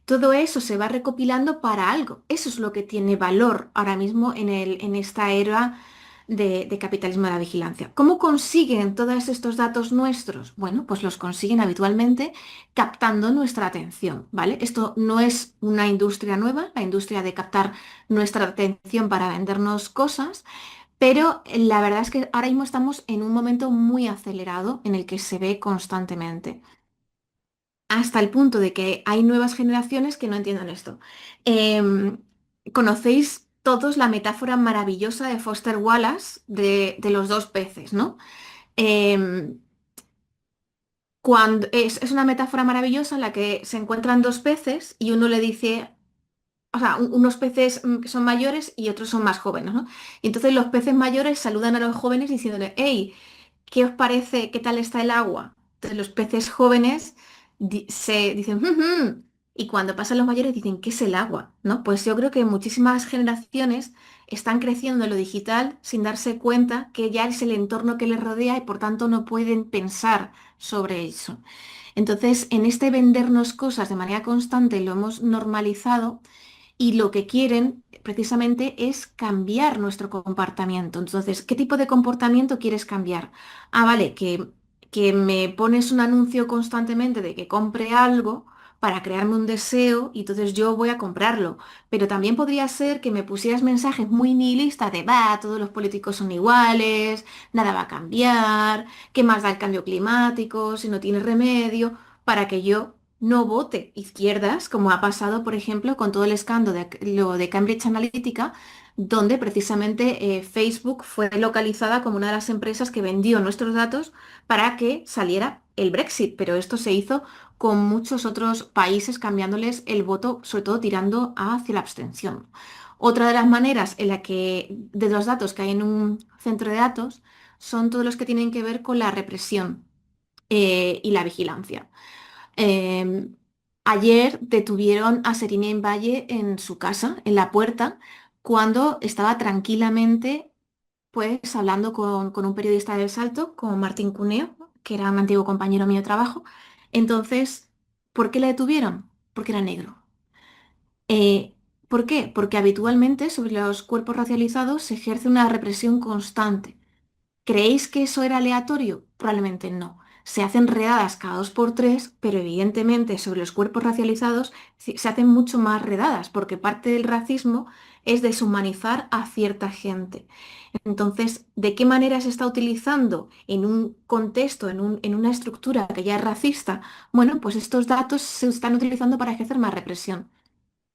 todo eso se va recopilando para algo. Eso es lo que tiene valor ahora mismo en esta era de capitalismo de la vigilancia. ¿Cómo consiguen todos estos datos nuestros? Bueno, pues los consiguen habitualmente captando nuestra atención, ¿vale? Esto no es una industria nueva, la industria de captar nuestra atención para vendernos cosas, pero la verdad es que ahora mismo estamos en un momento muy acelerado en el que se ve constantemente hasta el punto de que hay nuevas generaciones que no entienden esto. Em, Conocéis todos la metáfora maravillosa de Foster Wallace de los dos peces, ¿no? Em, es una metáfora maravillosa en la que se encuentran dos peces y uno le dice, o sea, unos peces que son mayores y otros son más jóvenes, ¿no? Y entonces los peces mayores saludan a los jóvenes diciéndole, hey, ¿qué os parece? ¿Qué tal está el agua? Entonces los peces jóvenes se dicen, "Ujú", y cuando pasan los mayores dicen, ¿qué es el agua? ¿No? Pues yo creo que muchísimas generaciones están creciendo en lo digital sin darse cuenta que ya es el entorno que les rodea y por tanto no pueden pensar sobre eso. Entonces, en este vendernos cosas de manera constante lo hemos normalizado y lo que quieren precisamente es cambiar nuestro comportamiento. Entonces, ¿qué tipo de comportamiento quieres cambiar? Ah, vale, que me pones un anuncio constantemente de que compre algo para crearme un deseo y entonces yo voy a comprarlo. Pero también podría ser que me pusieras mensajes muy nihilistas de, va, todos los políticos son iguales, nada va a cambiar, ¿qué más da el cambio climático si no tiene remedio? Para que yo no vote izquierdas, como ha pasado, por ejemplo, con todo el escándalo lo de Cambridge Analytica, donde precisamente Facebook fue localizada como una de las empresas que vendió nuestros datos para que saliera el Brexit, pero esto se hizo con muchos otros países cambiándoles el voto, sobre todo tirando hacia la abstención. Otra de las maneras en la que de los datos que hay en un centro de datos son todos los que tienen que ver con la represión y la vigilancia. Eh, Ayer detuvieron a Serine Valle en su casa, en la puerta, cuando estaba tranquilamente pues hablando con un periodista del Salto, con Martín Cuneo, que era un antiguo compañero mío de trabajo. Entonces, ¿por qué la detuvieron? Porque era negro. Eh, ¿Por qué? Porque habitualmente sobre los cuerpos racializados se ejerce una represión constante. ¿Creéis que eso era aleatorio? Probablemente no. Se hacen redadas cada 2 por 3, pero evidentemente sobre los cuerpos racializados se hacen mucho más redadas, porque parte del racismo es deshumanizar a cierta gente. Entonces, ¿de qué manera se está utilizando en un contexto, en una estructura que ya es racista? Bueno, pues estos datos se están utilizando para ejercer más represión.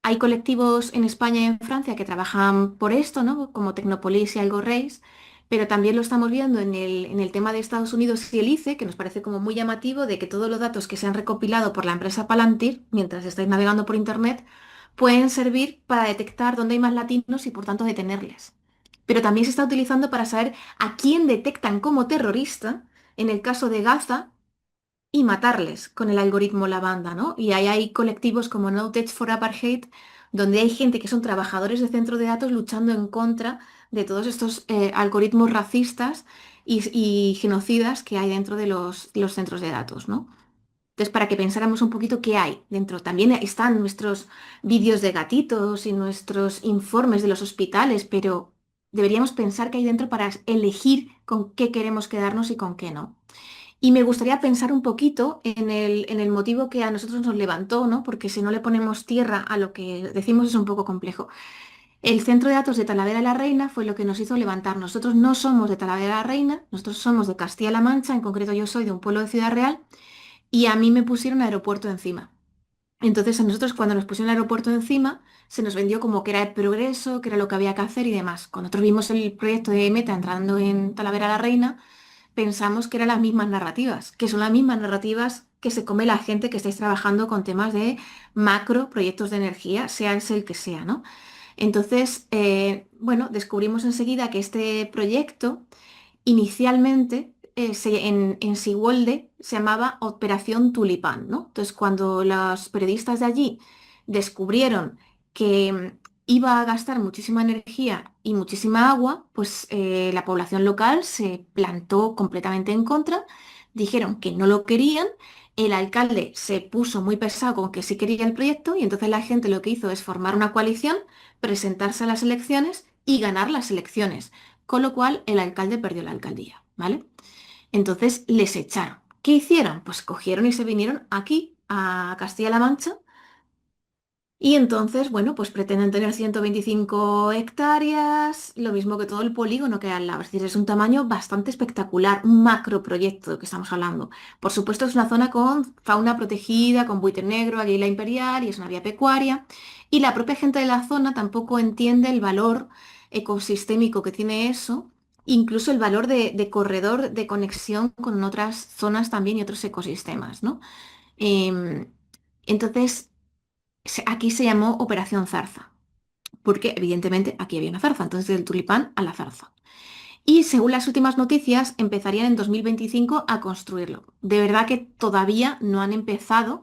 Hay colectivos en España y en Francia que trabajan por esto, ¿no? Como Tecnopolis y Algo Reis, pero también lo estamos viendo en el tema de Estados Unidos y el ICE, que nos parece como muy llamativo de que todos los datos que se han recopilado por la empresa Palantir, mientras estáis navegando por Internet, pueden servir para detectar dónde hay más latinos y por tanto detenerles. pero también se está utilizando para saber a quién detectan como terrorista, en el caso de Gaza, y matarles con el algoritmo Lavanda, ¿no? Y ahí hay colectivos como No Touch for Apartheid, donde hay gente que son trabajadores de centro de datos luchando en contra de todos estos algoritmos racistas y genocidas que hay dentro de los centros de datos, ¿no? Entonces, para que pensáramos un poquito qué hay dentro. También están nuestros vídeos de gatitos y nuestros informes de los hospitales, pero deberíamos pensar qué hay dentro para elegir con qué queremos quedarnos y con qué no. Y me gustaría pensar un poquito en el motivo que a nosotros nos levantó, ¿no? Porque si no le ponemos tierra a lo que decimos es un poco complejo. El centro de datos de Talavera de la Reina fue lo que nos hizo levantar. Nosotros no somos de Talavera de la Reina, nosotros somos de Castilla-La Mancha, en concreto yo soy de un pueblo de Ciudad Real, y a mí me pusieron aeropuerto encima. Entonces a nosotros cuando nos pusieron el aeropuerto encima, se nos vendió como que era el progreso, que era lo que había que hacer y demás. Cuando nosotros vimos el proyecto de Meta entrando en Talavera de la Reina, pensamos que eran las mismas narrativas, que son las mismas narrativas que se come la gente que estáis trabajando con temas de macro proyectos de energía, sea ese el que sea, ¿no? Entonces, bueno, descubrimos enseguida que este proyecto inicialmente en Sigüenza se llamaba Operación Tulipán, ¿no? Entonces, cuando los periodistas de allí descubrieron que iba a gastar muchísima energía y muchísima agua, pues la población local se plantó completamente en contra, dijeron que no lo querían, el alcalde se puso muy pesado con que sí quería el proyecto y entonces la gente lo que hizo es formar una coalición, presentarse a las elecciones y ganar las elecciones, con lo cual el alcalde perdió la alcaldía, ¿vale? Entonces les echaron. ¿Qué hicieron? Pues cogieron y se vinieron aquí a Castilla-La Mancha y entonces, bueno, pues pretenden tener 125 hectáreas, lo mismo que todo el polígono que hay al lado. Es decir, es un tamaño bastante espectacular, un macroproyecto de que estamos hablando. Por supuesto, es una zona con fauna protegida, con buitre negro, águila imperial y es una vía pecuaria. Y la propia gente de la zona tampoco entiende el valor ecosistémico que tiene eso, incluso el valor de corredor de conexión con otras zonas también y otros ecosistemas, ¿no? Em, entonces, aquí se llamó Operación Zarza, porque evidentemente aquí había una zarza, entonces del tulipán a la zarza. Y según las últimas noticias, empezarían en 2025 a construirlo. De verdad que todavía no han empezado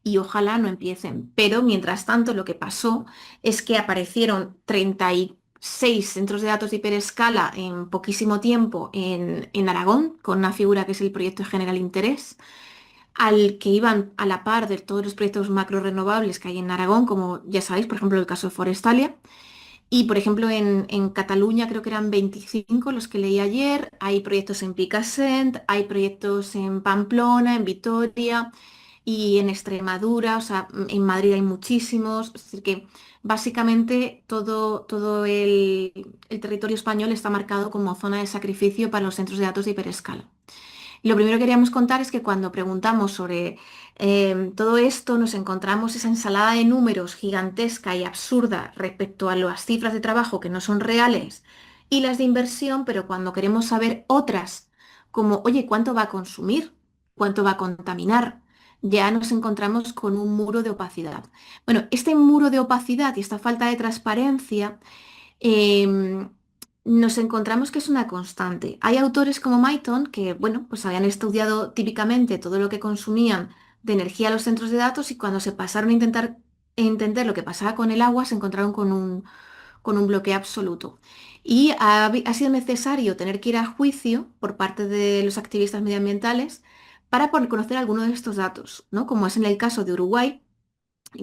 y ojalá no empiecen. Pero mientras tanto, lo que pasó es que aparecieron 36 centros de datos de hiperescala en poquísimo tiempo en Aragón, con una figura que es el proyecto de general interés al que iban a la par de todos los proyectos macro renovables que hay en Aragón, como ya sabéis, por ejemplo, el caso de Forestalia. Y, por ejemplo, en Cataluña creo que eran 25 los que leí ayer. Hay proyectos en Picassent, hay proyectos en Pamplona, en Vitoria y en Extremadura. O sea, en Madrid hay muchísimos. Es decir, que básicamente todo el territorio español está marcado como zona de sacrificio para los centros de datos de hiperescala. Lo primero que queríamos contar es que cuando preguntamos sobre todo esto, nos encontramos esa ensalada de números gigantesca y absurda respecto a las cifras de trabajo que no son reales y las de inversión, pero cuando queremos saber otras, como, oye, ¿cuánto va a consumir? ¿Cuánto va a contaminar? Ya nos encontramos con un muro de opacidad. Bueno, este muro de opacidad y esta falta de transparencia em, nos encontramos que es una constante. Hay autores como Maiton que, bueno, pues habían estudiado típicamente todo lo que consumían de energía los centros de datos y cuando se pasaron a intentar entender lo que pasaba con el agua, se encontraron con un bloqueo absoluto. Y ha sido necesario tener que ir a juicio por parte de los activistas medioambientales para poder conocer algunos de estos datos, ¿no? Como es en el caso de Uruguay,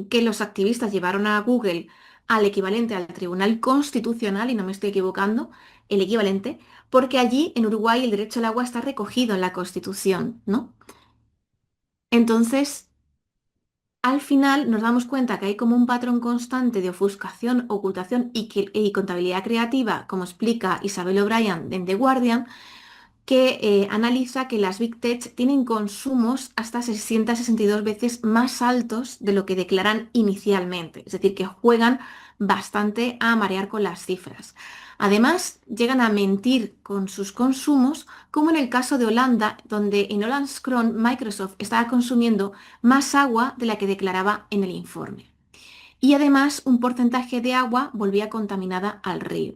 que los activistas llevaron a Google al equivalente al Tribunal Constitucional, y no me estoy equivocando, el equivalente, porque allí en Uruguay el derecho al agua está recogido en la Constitución, ¿no? Entonces, al final nos damos cuenta que hay como un patrón constante de ofuscación, ocultación y contabilidad creativa, como explica Isabel O'Brien en The Guardian, que analiza que las Big Tech tienen consumos hasta 662 veces más altos de lo que declaran inicialmente, es decir, que juegan bastante a marear con las cifras. Además, llegan a mentir con sus consumos, como en el caso de Holanda, donde en Hollandskron Microsoft estaba consumiendo más agua de la que declaraba en el informe. Y además, un porcentaje de agua volvía contaminada al río.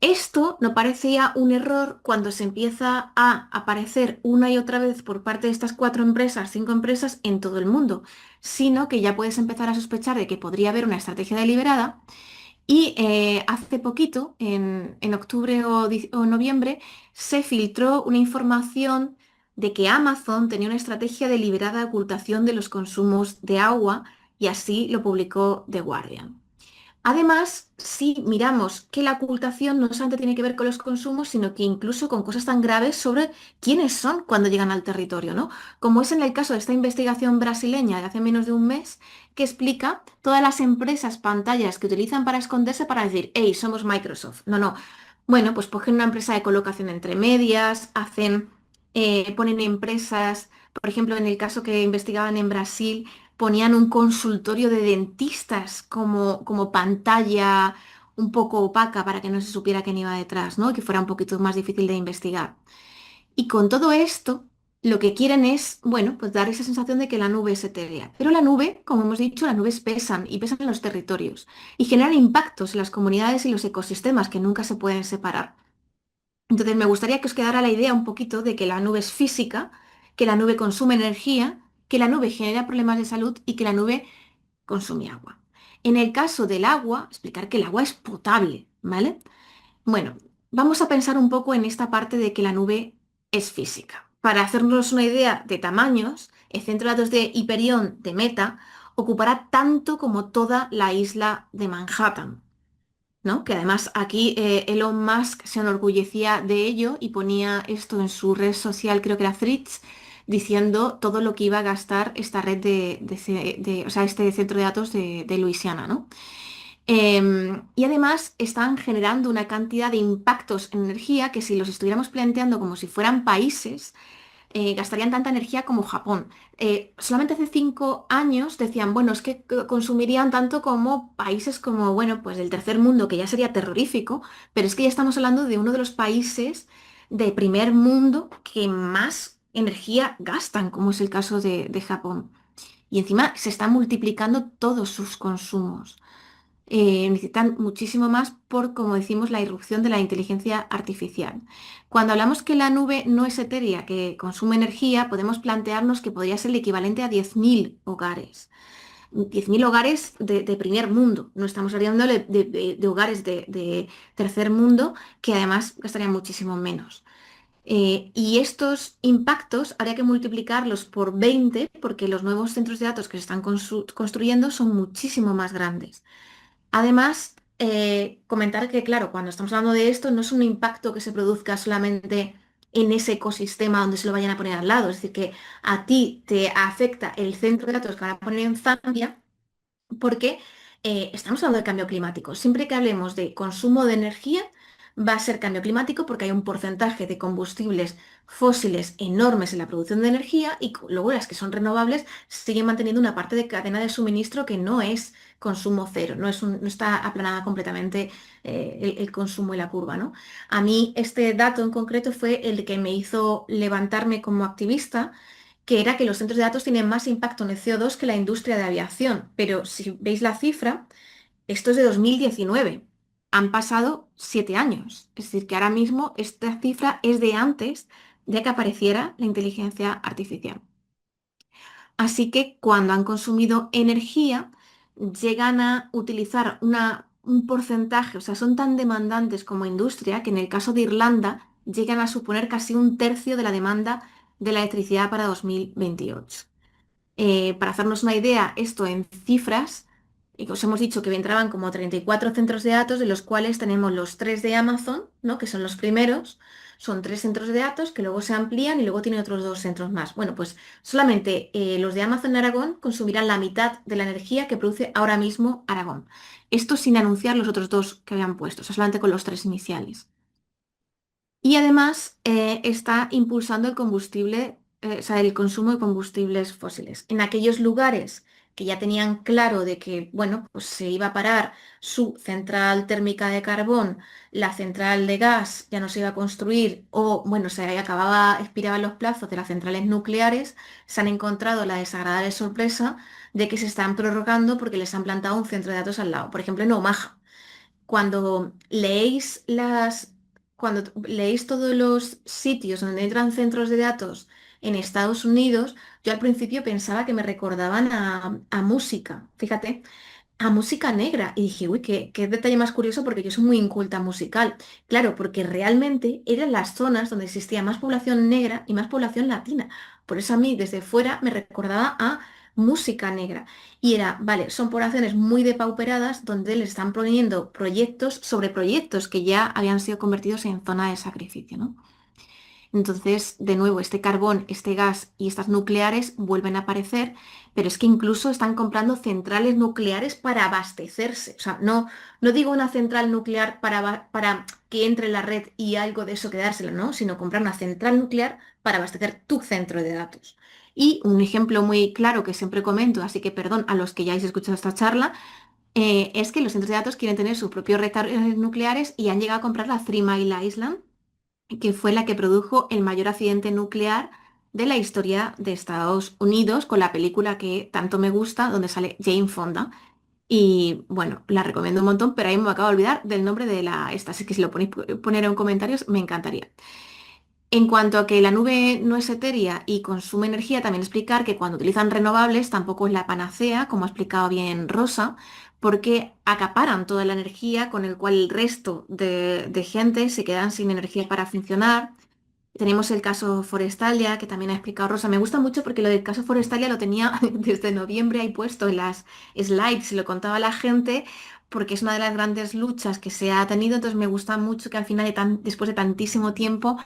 Esto no parecía un error cuando se empieza a aparecer una y otra vez por parte de estas 4 empresas, 5 empresas en todo el mundo, sino que ya puedes empezar a sospechar de que podría haber una estrategia deliberada y hace poquito, en octubre o noviembre, se filtró una información de que Amazon tenía una estrategia deliberada de ocultación de los consumos de agua y así lo publicó The Guardian. Además, si miramos que la ocultación no solamente tiene que ver con los consumos, sino que incluso con cosas tan graves sobre quiénes son cuando llegan al territorio, ¿no? Como es en el caso de esta investigación brasileña de hace menos de un mes, que explica todas las empresas pantallas que utilizan para esconderse para decir, hey, somos Microsoft. No, no. Bueno, pues cogen una empresa de colocación entre medias, ponen empresas, por ejemplo, en el caso que investigaban en Brasil, ponían un consultorio de dentistas como pantalla un poco opaca para que no se supiera quién iba detrás, ¿no? Que fuera un poquito más difícil de investigar. Y con todo esto, lo que quieren es, bueno, pues dar esa sensación de que la nube es etérea. Pero la nube, como hemos dicho, las nubes pesan y pesan en los territorios y generan impactos en las comunidades y los ecosistemas que nunca se pueden separar. Entonces, me gustaría que os quedara la idea un poquito de que la nube es física, que la nube consume energía, que la nube genera problemas de salud y que la nube consume agua. En el caso del agua, explicar que el agua es potable, ¿vale? Bueno, vamos a pensar un poco en esta parte de que la nube es física. Para hacernos una idea de tamaños, el centro de datos de Hyperion de Meta ocupará tanto como toda la isla de Manhattan. ¿No? Que además aquí Elon Musk se enorgullecía de ello y ponía esto en su red social, creo que era Threads, diciendo todo lo que iba a gastar esta red o sea, este centro de datos de Luisiana, ¿no? Y además están generando una cantidad de impactos en energía que si los estuviéramos planteando como si fueran países, gastarían tanta energía como Japón. Solamente hace 5 años decían, bueno, es que consumirían tanto como países como, bueno, pues del tercer mundo, que ya sería terrorífico, pero es que ya estamos hablando de uno de los países de primer mundo que más energía gastan, como es el caso de Japón. Y encima se están multiplicando todos sus consumos. Necesitan muchísimo más por, como decimos, la irrupción de la inteligencia artificial. Cuando hablamos que la nube no es etérea, que consume energía, podemos plantearnos que podría ser el equivalente a 10.000 hogares. 10.000 hogares de primer mundo. No estamos hablando de hogares de tercer mundo que además gastarían muchísimo menos. Y estos impactos habría que multiplicarlos por 20 porque los nuevos centros de datos que se están construyendo son muchísimo más grandes. Además, comentar que, claro, cuando estamos hablando de esto, no es un impacto que se produzca solamente en ese ecosistema donde se lo vayan a poner al lado. Es decir, que a ti te afecta el centro de datos que van a poner en Zambia porque estamos hablando de cambio climático. Siempre que hablemos de consumo de energía, va a ser cambio climático porque hay un porcentaje de combustibles fósiles enormes en la producción de energía y luego las que son renovables siguen manteniendo una parte de cadena de suministro que no es consumo cero, no está aplanada completamente el consumo y la curva, ¿no? A mí este dato en concreto fue el que me hizo levantarme como activista, que era que los centros de datos tienen más impacto en el CO2 que la industria de aviación. Pero si veis la cifra, esto es de 2019. Han pasado 7 años. Es decir, que ahora mismo esta cifra es de antes de que apareciera la inteligencia artificial. Así que cuando han consumido energía, llegan a utilizar un porcentaje, o sea, son tan demandantes como industria que en el caso de Irlanda llegan a suponer casi un tercio de la demanda de la electricidad para 2028. Para hacernos una idea, esto en cifras, y que os hemos dicho que entraban como 34 centros de datos, de los cuales tenemos los 3 de Amazon, ¿no? Que son los primeros. Son 3 centros de datos que luego se amplían y luego tiene otros 2 centros más. Bueno, pues solamente los de Amazon Aragón consumirán la mitad de la energía que produce ahora mismo Aragón. Esto sin anunciar los otros 2 que habían puesto, o sea, solamente con los 3 iniciales. Y además está impulsando el combustible, o sea, el consumo de combustibles fósiles. En aquellos lugares que ya tenían claro de que, bueno, pues se iba a parar su central térmica de carbón, la central de gas ya no se iba a construir o, bueno, expiraban los plazos de las centrales nucleares, se han encontrado la desagradable sorpresa de que se están prorrogando porque les han plantado un centro de datos al lado, por ejemplo, en Omaha. cuando leéis todos los sitios donde entran centros de datos en Estados Unidos, yo al principio pensaba que me recordaban a música, fíjate, a música negra. Y dije, uy, qué detalle más curioso porque yo soy muy inculta musical. Claro, porque realmente eran las zonas donde existía más población negra y más población latina. Por eso a mí desde fuera me recordaba a música negra. Y era, vale, son poblaciones muy depauperadas donde les están poniendo proyectos sobre proyectos que ya habían sido convertidos en zona de sacrificio, ¿no? Entonces, de nuevo, este carbón, este gas y estas nucleares vuelven a aparecer, pero es que incluso están comprando centrales nucleares para abastecerse. O sea, no digo una central nuclear para que entre en la red y algo de eso quedárselo, ¿no? Sino comprar una central nuclear para abastecer tu centro de datos. Y un ejemplo muy claro que siempre comento, así que perdón a los que ya habéis escuchado esta charla, es que los centros de datos quieren tener sus propios reactores nucleares y han llegado a comprar la Three Mile Island, que fue la que produjo el mayor accidente nuclear de la historia de Estados Unidos, con la película que tanto me gusta, donde sale Jane Fonda. Y bueno, la recomiendo un montón, pero ahí me acabo de olvidar del nombre de esta, así que si lo ponéis poner en comentarios, me encantaría. En cuanto a que la nube no es etérea y consume energía, también explicar que cuando utilizan renovables tampoco es la panacea, como ha explicado bien Rosa, porque acaparan toda la energía con el cual el resto de gente se quedan sin energía para funcionar. Tenemos el caso Forestalia, que también ha explicado Rosa. Me gusta mucho porque lo del caso Forestalia lo tenía desde noviembre ahí puesto en las slides, y lo contaba la gente, porque es una de las grandes luchas que se ha tenido. Entonces me gusta mucho que al final, después de tantísimo tiempo,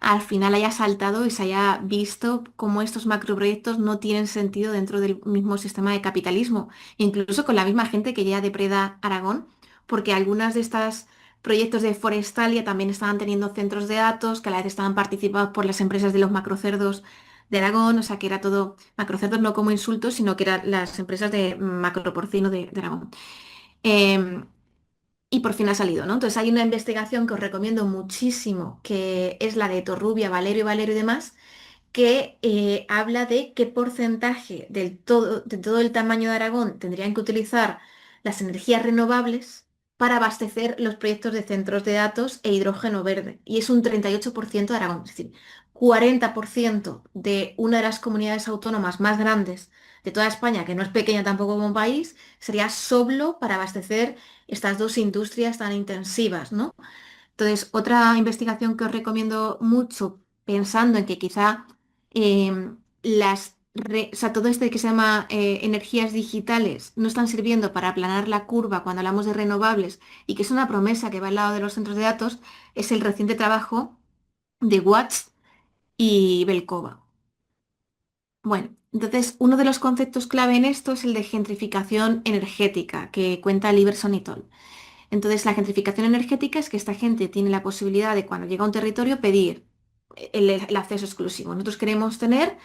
al final haya saltado y se haya visto cómo estos macroproyectos no tienen sentido dentro del mismo sistema de capitalismo, incluso con la misma gente que ya depreda Aragón, porque algunas de estas proyectos de Forestalia también estaban teniendo centros de datos que a la vez estaban participados por las empresas de los macrocerdos de Aragón, o sea que era todo macrocerdos no como insulto, sino que eran las empresas de macroporcino de Aragón. Eh, y por fin ha salido, ¿no? Entonces hay una investigación que os recomiendo muchísimo, que es la de Torrubia, Valerio y Valerio y demás, que habla de qué porcentaje de todo el tamaño de Aragón tendrían que utilizar las energías renovables para abastecer los proyectos de centros de datos e hidrógeno verde. Y es un 38% de Aragón, es decir, 40% de una de las comunidades autónomas más grandes de toda España, que no es pequeña tampoco como país, sería solo para abastecer estas dos industrias tan intensivas, ¿no? Entonces, otra investigación que os recomiendo mucho, pensando en que quizá o sea, todo esto que se llama energías digitales no están sirviendo para aplanar la curva cuando hablamos de renovables, y que es una promesa que va al lado de los centros de datos, es el reciente trabajo de Watts y Belkova. Bueno, entonces uno de los conceptos clave en esto es el de gentrificación energética, que cuenta Liverson y Toll. Entonces, la gentrificación energética es que esta gente tiene la posibilidad de, cuando llega a un territorio, pedir el acceso exclusivo. Nosotros queremos tener,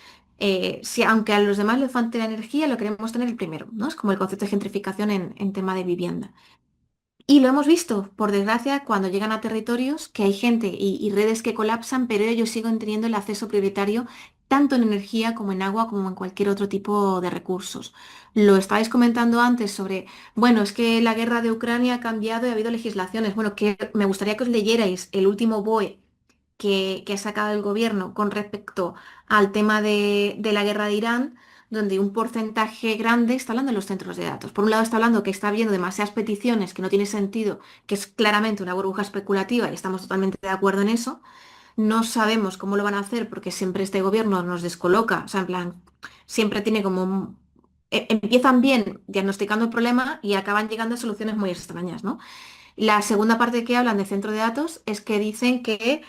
si, aunque a los demás les falte la energía, lo queremos tener el primero, ¿no? Es como el concepto de gentrificación en tema de vivienda. Y lo hemos visto, por desgracia, cuando llegan a territorios que hay gente y redes que colapsan, pero ellos siguen teniendo el acceso prioritario tanto en energía como en agua, como en cualquier otro tipo de recursos. Lo estabais comentando antes sobre, bueno, es que la guerra de Ucrania ha cambiado y ha habido legislaciones. Bueno, que me gustaría que os leyerais el último BOE que ha sacado el gobierno con respecto al tema de la guerra de Irán, donde un porcentaje grande está hablando de los centros de datos. Por un lado está hablando que está habiendo demasiadas peticiones, que no tiene sentido, que es claramente una burbuja especulativa, y estamos totalmente de acuerdo en eso. No sabemos cómo lo van a hacer porque siempre este gobierno nos descoloca, o sea, en plan, siempre tiene como empiezan bien diagnosticando el problema y acaban llegando a soluciones muy extrañas, ¿no? La segunda parte que hablan de centro de datos es que dicen que,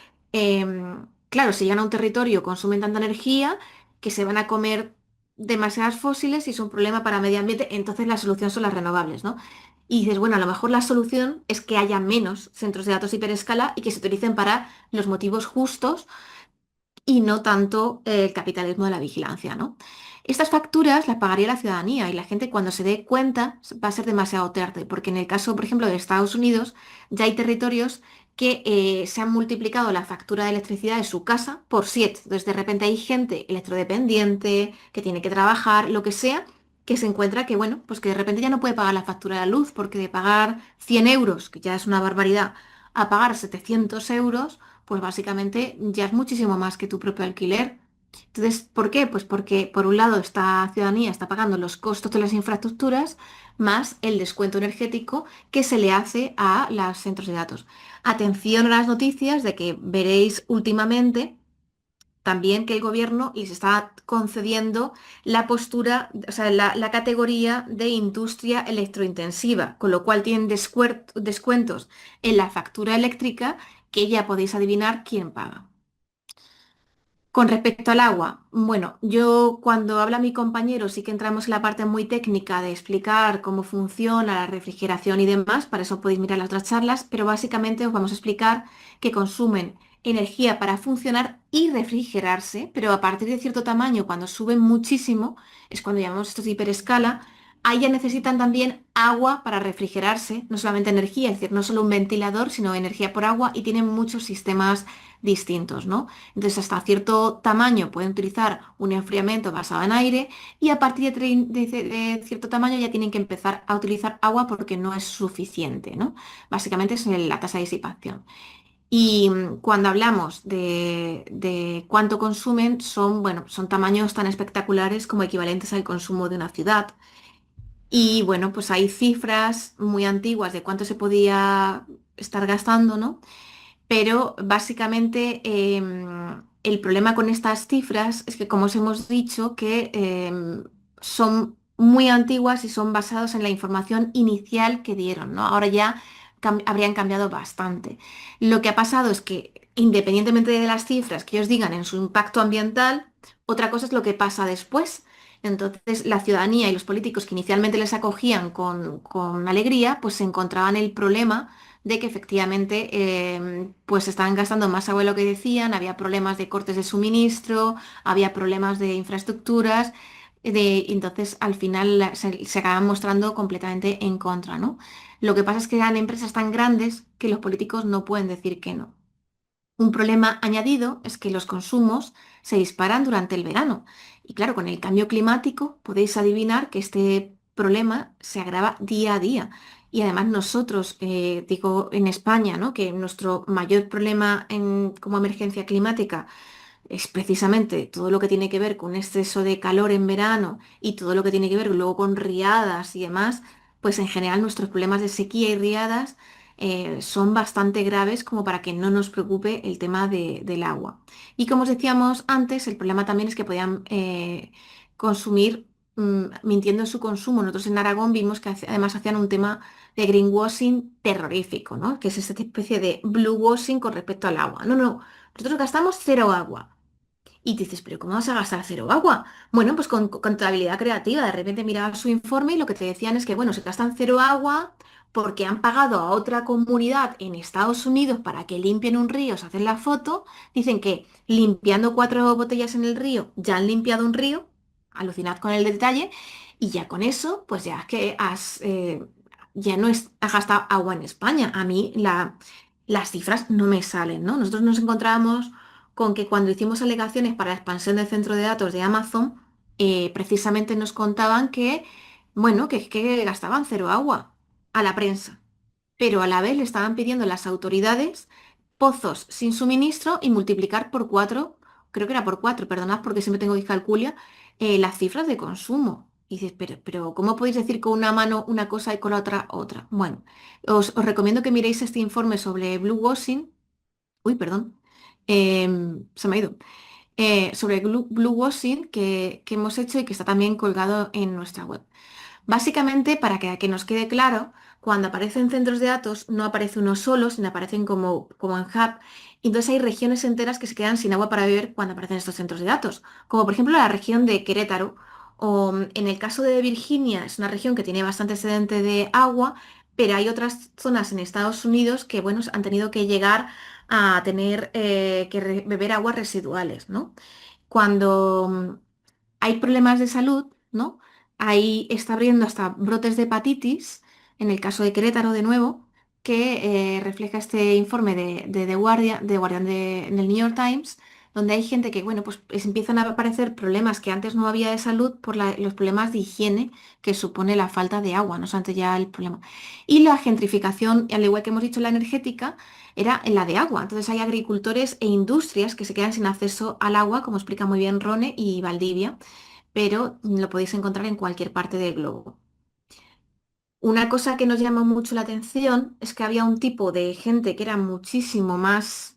claro, si llegan a un territorio consumen tanta energía que se van a comer demasiadas fósiles y es un problema para el medio ambiente, entonces la solución son las renovables, ¿no? Y dices, bueno, a lo mejor la solución es que haya menos centros de datos hiperescala y que se utilicen para los motivos justos y no tanto el capitalismo de la vigilancia, ¿no? Estas facturas las pagaría la ciudadanía, y la gente, cuando se dé cuenta, va a ser demasiado tarde, porque en el caso, por ejemplo, de Estados Unidos, ya hay territorios que se han multiplicado la factura de electricidad de su casa por 7. Entonces, de repente hay gente electrodependiente, que tiene que trabajar, lo que sea, que se encuentra que, bueno, pues que de repente ya no puede pagar la factura de la luz, porque de pagar 100 euros, que ya es una barbaridad, a pagar 700 euros, pues básicamente ya es muchísimo más que tu propio alquiler. Entonces, ¿por qué? Pues porque por un lado esta ciudadanía está pagando los costos de las infraestructuras más el descuento energético que se le hace a los centros de datos. Atención a las noticias de que veréis últimamente también que el gobierno les está concediendo la postura, o sea, la categoría de industria electrointensiva, con lo cual tienen descuentos en la factura eléctrica que ya podéis adivinar quién paga. Con respecto al agua, bueno, yo cuando habla mi compañero sí que entramos en la parte muy técnica de explicar cómo funciona la refrigeración y demás, para eso podéis mirar las otras charlas, pero básicamente os vamos a explicar que consumen energía para funcionar y refrigerarse, pero a partir de cierto tamaño, cuando suben muchísimo, es cuando llamamos esto de hiperescala, ahí ya necesitan también agua para refrigerarse, no solamente energía, es decir, no solo un ventilador, sino energía por agua y tienen muchos sistemas distintos, ¿no? Entonces, hasta cierto tamaño pueden utilizar un enfriamiento basado en aire y a partir de cierto tamaño ya tienen que empezar a utilizar agua porque no es suficiente, ¿no? Básicamente es la tasa de disipación. Y cuando hablamos de cuánto consumen, son, bueno, son tamaños tan espectaculares como equivalentes al consumo de una ciudad. Y bueno, pues hay cifras muy antiguas de cuánto se podía estar gastando, ¿no? Pero básicamente el problema con estas cifras es que, como os hemos dicho, que son muy antiguas y son basadas en la información inicial que dieron, ¿no? Ahora ya habrían cambiado bastante. Lo que ha pasado es que, independientemente de las cifras que os digan en su impacto ambiental, otra cosa es lo que pasa después. Entonces, la ciudadanía y los políticos que inicialmente les acogían con alegría, pues se encontraban el problema de que efectivamente pues estaban gastando más agua de lo que decían, había problemas de cortes de suministro, había problemas de infraestructuras, entonces al final se acaban mostrando completamente en contra, ¿no? Lo que pasa es que eran empresas tan grandes que los políticos no pueden decir que no. Un problema añadido es que los consumos se disparan durante el verano. Y claro, con el cambio climático podéis adivinar que este problema se agrava día a día. Y además nosotros, digo en España, ¿no? Que nuestro mayor problema como emergencia climática es precisamente todo lo que tiene que ver con exceso de calor en verano y todo lo que tiene que ver luego con riadas y demás, pues en general nuestros problemas de sequía y riadas son bastante graves como para que no nos preocupe el tema del agua. Y como os decíamos antes, el problema también es que podían consumir mintiendo en su consumo. Nosotros en Aragón vimos que además hacían un tema de greenwashing terrorífico, ¿no? Que es esta especie de bluewashing con respecto al agua. No, no, nosotros gastamos cero agua. Y dices, pero ¿cómo vas a gastar cero agua? Bueno, pues con contabilidad creativa. De repente mirabas su informe y lo que te decían es que, bueno, se gastan cero agua porque han pagado a otra comunidad en Estados Unidos para que limpien un río, se hacen la foto. Dicen que limpiando 4 botellas en el río ya han limpiado un río. Alucinad con el detalle. Y ya con eso, pues ya es que ya no has gastado agua en España. A mí las cifras no me salen, ¿no? Nosotros nos encontrábamos con que cuando hicimos alegaciones para la expansión del centro de datos de Amazon, precisamente nos contaban que, bueno, que gastaban cero agua a la prensa, pero a la vez le estaban pidiendo a las autoridades pozos sin suministro y multiplicar por cuatro, creo que era por cuatro, perdonad porque siempre tengo discalculia, las cifras de consumo. Y dices, pero ¿cómo podéis decir con una mano una cosa y con la otra otra? Bueno, os recomiendo que miréis este informe sobre Blue Washing. Uy, perdón. Se me ha ido. Sobre Blue Washing que hemos hecho y que está también colgado en nuestra web. Básicamente, para que nos quede claro, cuando aparecen centros de datos no aparece uno solo, sino aparecen como en hub. Y entonces hay regiones enteras que se quedan sin agua para beber cuando aparecen estos centros de datos. Como por ejemplo la región de Querétaro. O en el caso de Virginia, es una región que tiene bastante excedente de agua, pero hay otras zonas en Estados Unidos que, bueno, han tenido que llegar a tener que beber aguas residuales, ¿no? Cuando hay problemas de salud, ¿no? Ahí está abriendo hasta brotes de hepatitis, en el caso de Querétaro de nuevo, que refleja este informe de The Guardian, en el New York Times, donde hay gente que, bueno, pues empiezan a aparecer problemas que antes no había de salud por los problemas de higiene que supone la falta de agua, no solamente ya el problema. Y la gentrificación, al igual que hemos dicho la energética, era en la de agua. Entonces hay agricultores e industrias que se quedan sin acceso al agua, como explica muy bien Rone y Valdivia, pero lo podéis encontrar en cualquier parte del globo. Una cosa que nos llamó mucho la atención es que había un tipo de gente que era muchísimo más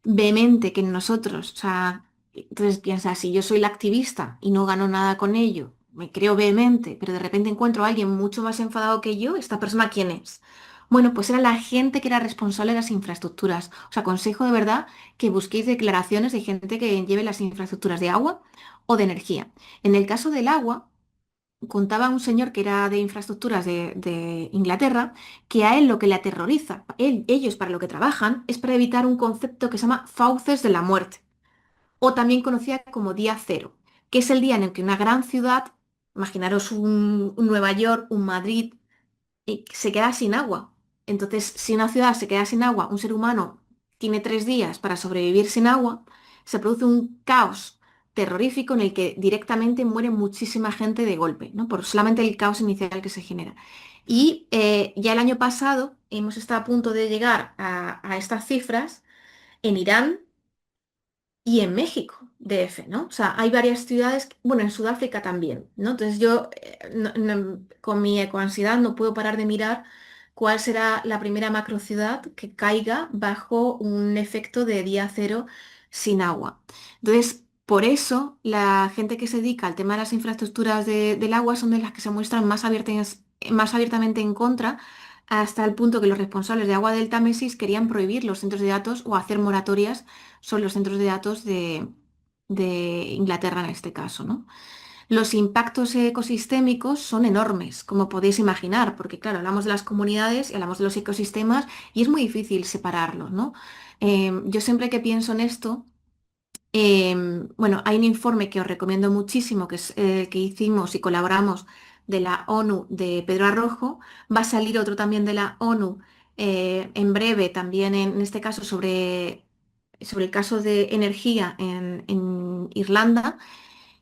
vehemente que nosotros. O sea, entonces piensa, si yo soy la activista y no gano nada con ello, me creo vehemente, pero de repente encuentro a alguien mucho más enfadado que yo, ¿esta persona quién es? Bueno, pues era la gente que era responsable de las infraestructuras. Os aconsejo de verdad que busquéis declaraciones de gente que lleve las infraestructuras de agua o de energía. En el caso del agua, contaba un señor que era de infraestructuras de Inglaterra, que a él lo que le aterroriza, ellos para lo que trabajan, es para evitar un concepto que se llama fauces de la muerte, o también conocida como día cero, que es el día en el que una gran ciudad, imaginaros un Nueva York, un Madrid, se queda sin agua. Entonces, si una ciudad se queda sin agua, un ser humano tiene 3 días para sobrevivir sin agua, se produce un caos terrorífico en el que directamente muere muchísima gente de golpe, ¿no? Por solamente el caos inicial que se genera. Y ya el año pasado hemos estado a punto de llegar a estas cifras en Irán y en México, DF, ¿no? O sea, hay varias ciudades, bueno, en Sudáfrica también, ¿no? Entonces yo con mi ecoansiedad no puedo parar de mirar cuál será la primera macrociudad que caiga bajo un efecto de día cero sin agua. Entonces, por eso la gente que se dedica al tema de las infraestructuras del agua son de las que se muestran más abiertamente en contra, hasta el punto que los responsables de Agua del Támesis querían prohibir los centros de datos o hacer moratorias son los centros de datos de Inglaterra en este caso, ¿no? Los impactos ecosistémicos son enormes, como podéis imaginar, porque claro, hablamos de las comunidades y hablamos de los ecosistemas y es muy difícil separarlos, ¿no? Yo siempre que pienso en esto, bueno, hay un informe que os recomiendo muchísimo, que es que hicimos y colaboramos de la ONU de Pedro Arrojo. Va a salir otro también de la ONU en breve, también en este caso sobre el caso de energía en Irlanda.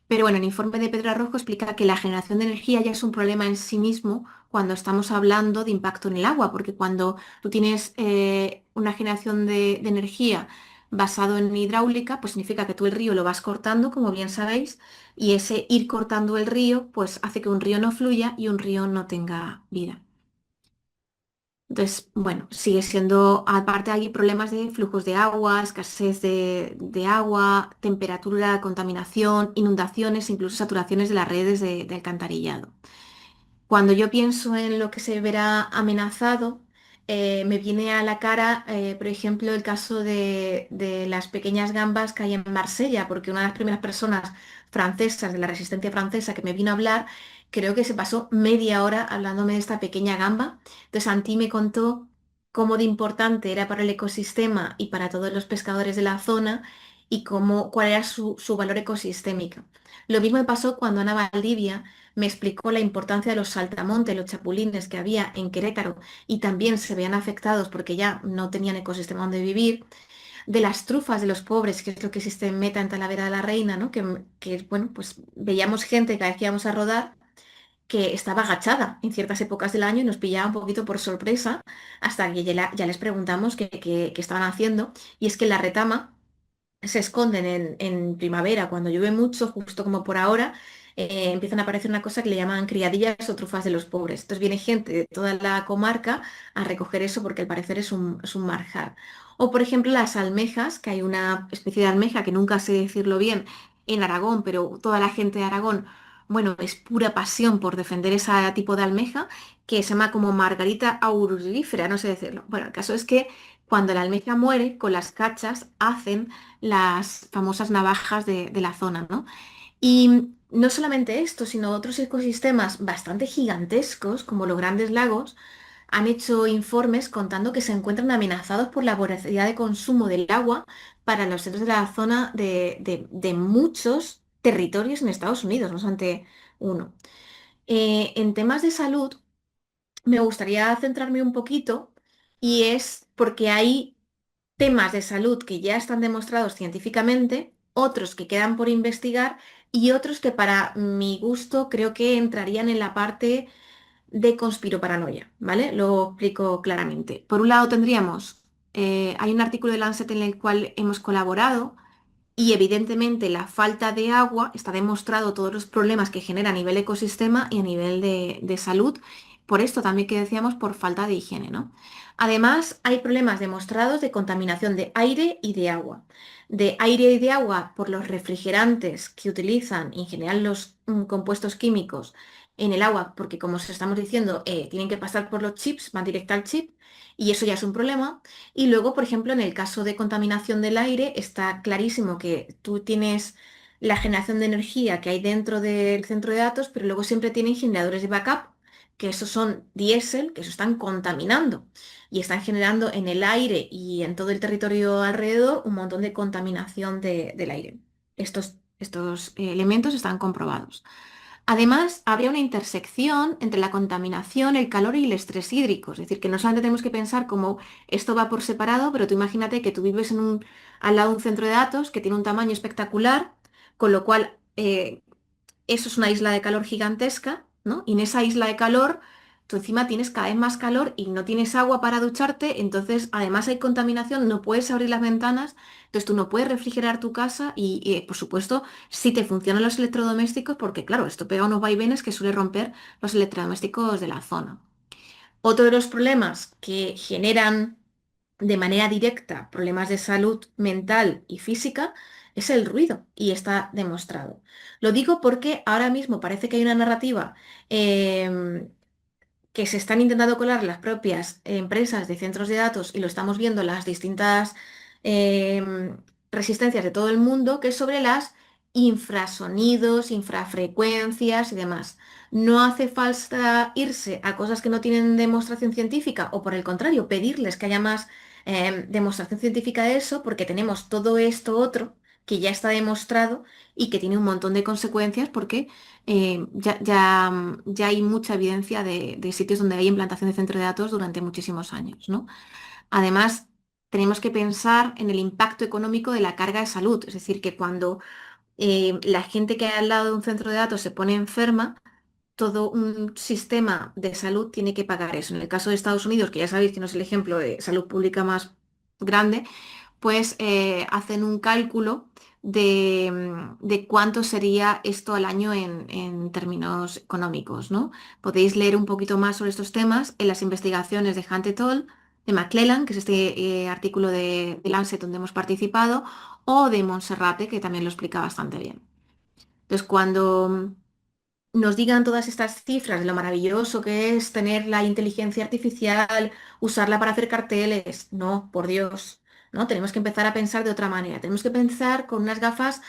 Pero bueno, el informe de Pedro Arrojo explica que la generación de energía ya es un problema en sí mismo cuando estamos hablando de impacto en el agua, porque cuando tú tienes una generación de energía basado en hidráulica, pues significa que tú el río lo vas cortando, como bien sabéis, y ese ir cortando el río, pues hace que un río no fluya y un río no tenga vida. Entonces, bueno, sigue siendo, aparte hay problemas de flujos de agua, escasez de agua, temperatura, contaminación, inundaciones, incluso saturaciones de las redes de alcantarillado. Cuando yo pienso en lo que se verá amenazado, me viene a la cara, por ejemplo, el caso de las pequeñas gambas que hay en Marsella, porque una de las primeras personas francesas de la resistencia francesa que me vino a hablar, creo que se pasó media hora hablándome de esta pequeña gamba. Entonces, Antí me contó cómo de importante era para el ecosistema y para todos los pescadores de la zona y cuál era su valor ecosistémico. Lo mismo me pasó cuando Ana Valdivia me explicó la importancia de los saltamontes, los chapulines que había en Querétaro y también se veían afectados porque ya no tenían ecosistema donde vivir, de las trufas de los pobres, que es lo que existe en Meta, en Talavera de la Reina, ¿no? Bueno, pues veíamos gente cada vez que íbamos a rodar que estaba agachada en ciertas épocas del año y nos pillaba un poquito por sorpresa hasta que ya les preguntamos qué estaban haciendo. Y es que la retama se esconden en primavera, cuando llueve mucho, justo como por ahora, empiezan a aparecer una cosa que le llaman criadillas o trufas de los pobres. Entonces viene gente de toda la comarca a recoger eso porque al parecer es un marjar. O por ejemplo las almejas, que hay una especie de almeja que nunca sé decirlo bien en Aragón, pero toda la gente de Aragón, bueno, es pura pasión por defender ese tipo de almeja que se llama como Margarita aurulífera, no sé decirlo. Bueno, el caso es que cuando la almeja muere, con las cachas hacen las famosas navajas de la zona, ¿no? Y no solamente esto, sino otros ecosistemas bastante gigantescos, como los Grandes Lagos, han hecho informes contando que se encuentran amenazados por la voracidad de consumo del agua para los centros de la zona de muchos territorios en Estados Unidos, no solamente uno. En temas de salud, me gustaría centrarme un poquito y es porque hay temas de salud que ya están demostrados científicamente, otros que quedan por investigar y otros que para mi gusto creo que entrarían en la parte de conspiroparanoia, ¿vale? Lo explico claramente. Por un lado tendríamos, hay un artículo de Lancet en el cual hemos colaborado y evidentemente la falta de agua está demostrado todos los problemas que genera a nivel ecosistema y a nivel de salud. Por esto también que decíamos por falta de higiene, ¿no? Además, hay problemas demostrados de contaminación de aire y de agua. De aire y de agua por los refrigerantes que utilizan y en general los compuestos químicos en el agua, porque como os estamos diciendo, tienen que pasar por los chips, van directo al chip, y eso ya es un problema. Y luego, por ejemplo, en el caso de contaminación del aire, está clarísimo que tú tienes la generación de energía que hay dentro del centro de datos, pero luego siempre tienen generadores de backup, que esos son diésel, que eso están contaminando y están generando en el aire y en todo el territorio alrededor un montón de contaminación del aire. Estos elementos están comprobados. Además, habría una intersección entre la contaminación, el calor y el estrés hídrico. Es decir, que no solamente tenemos que pensar como esto va por separado, pero tú imagínate que tú vives al lado de un centro de datos que tiene un tamaño espectacular, con lo cual eso es una isla de calor gigantesca, ¿no? Y en esa isla de calor, tú encima tienes cada vez más calor y no tienes agua para ducharte, entonces además hay contaminación, no puedes abrir las ventanas, entonces tú no puedes refrigerar tu casa y, por supuesto, si te funcionan los electrodomésticos, porque claro, esto pega unos vaivenes que suele romper los electrodomésticos de la zona. Otro de los problemas que generan de manera directa problemas de salud mental y física es el ruido y está demostrado. Lo digo porque ahora mismo parece que hay una narrativa em, que se están intentando colar las propias empresas de centros de datos y lo estamos viendo en las distintas em, resistencias de todo el mundo, que es sobre las infrasonidos, infrafrecuencias y demás. No hace falta irse a cosas que no tienen demostración científica o por el contrario, pedirles que haya más demostración científica de eso porque tenemos todo esto otro que ya está demostrado y que tiene un montón de consecuencias porque ya hay mucha evidencia de sitios donde hay implantación de centro de datos durante muchísimos años, ¿no? Además, tenemos que pensar en el impacto económico de la carga de salud, es decir, que cuando la gente que hay al lado de un centro de datos se pone enferma, todo un sistema de salud tiene que pagar eso. En el caso de Estados Unidos, que ya sabéis que no es el ejemplo de salud pública más grande, pues hacen un cálculo de cuánto sería esto al año en términos económicos, ¿no? Podéis leer un poquito más sobre estos temas en las investigaciones de Hunt et al. De McClellan, que es este artículo de Lancet donde hemos participado, o de Monserrate, que también lo explica bastante bien. Entonces, cuando nos digan todas estas cifras de lo maravilloso que es tener la inteligencia artificial, usarla para hacer carteles. No, por Dios, ¿no? Tenemos que empezar a pensar de otra manera. Tenemos que pensar con unas gafas,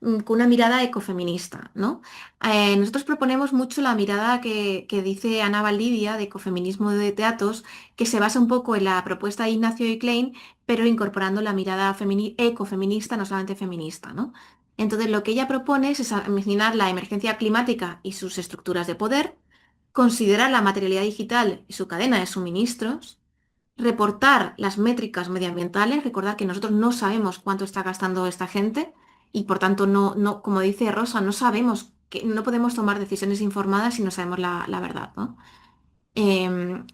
con una mirada ecofeminista, ¿no? Nosotros proponemos mucho la mirada que dice Ana Valdivia de ecofeminismo de teatros, que se basa un poco en la propuesta de Ignacio y Klein, pero incorporando la mirada ecofeminista, no solamente feminista, ¿no? Entonces, lo que ella propone es examinar la emergencia climática y sus estructuras de poder, considerar la materialidad digital y su cadena de suministros, reportar las métricas medioambientales, recordar que nosotros no sabemos cuánto está gastando esta gente y por tanto como dice Rosa, no sabemos que no podemos tomar decisiones informadas si no sabemos la verdad, ¿no?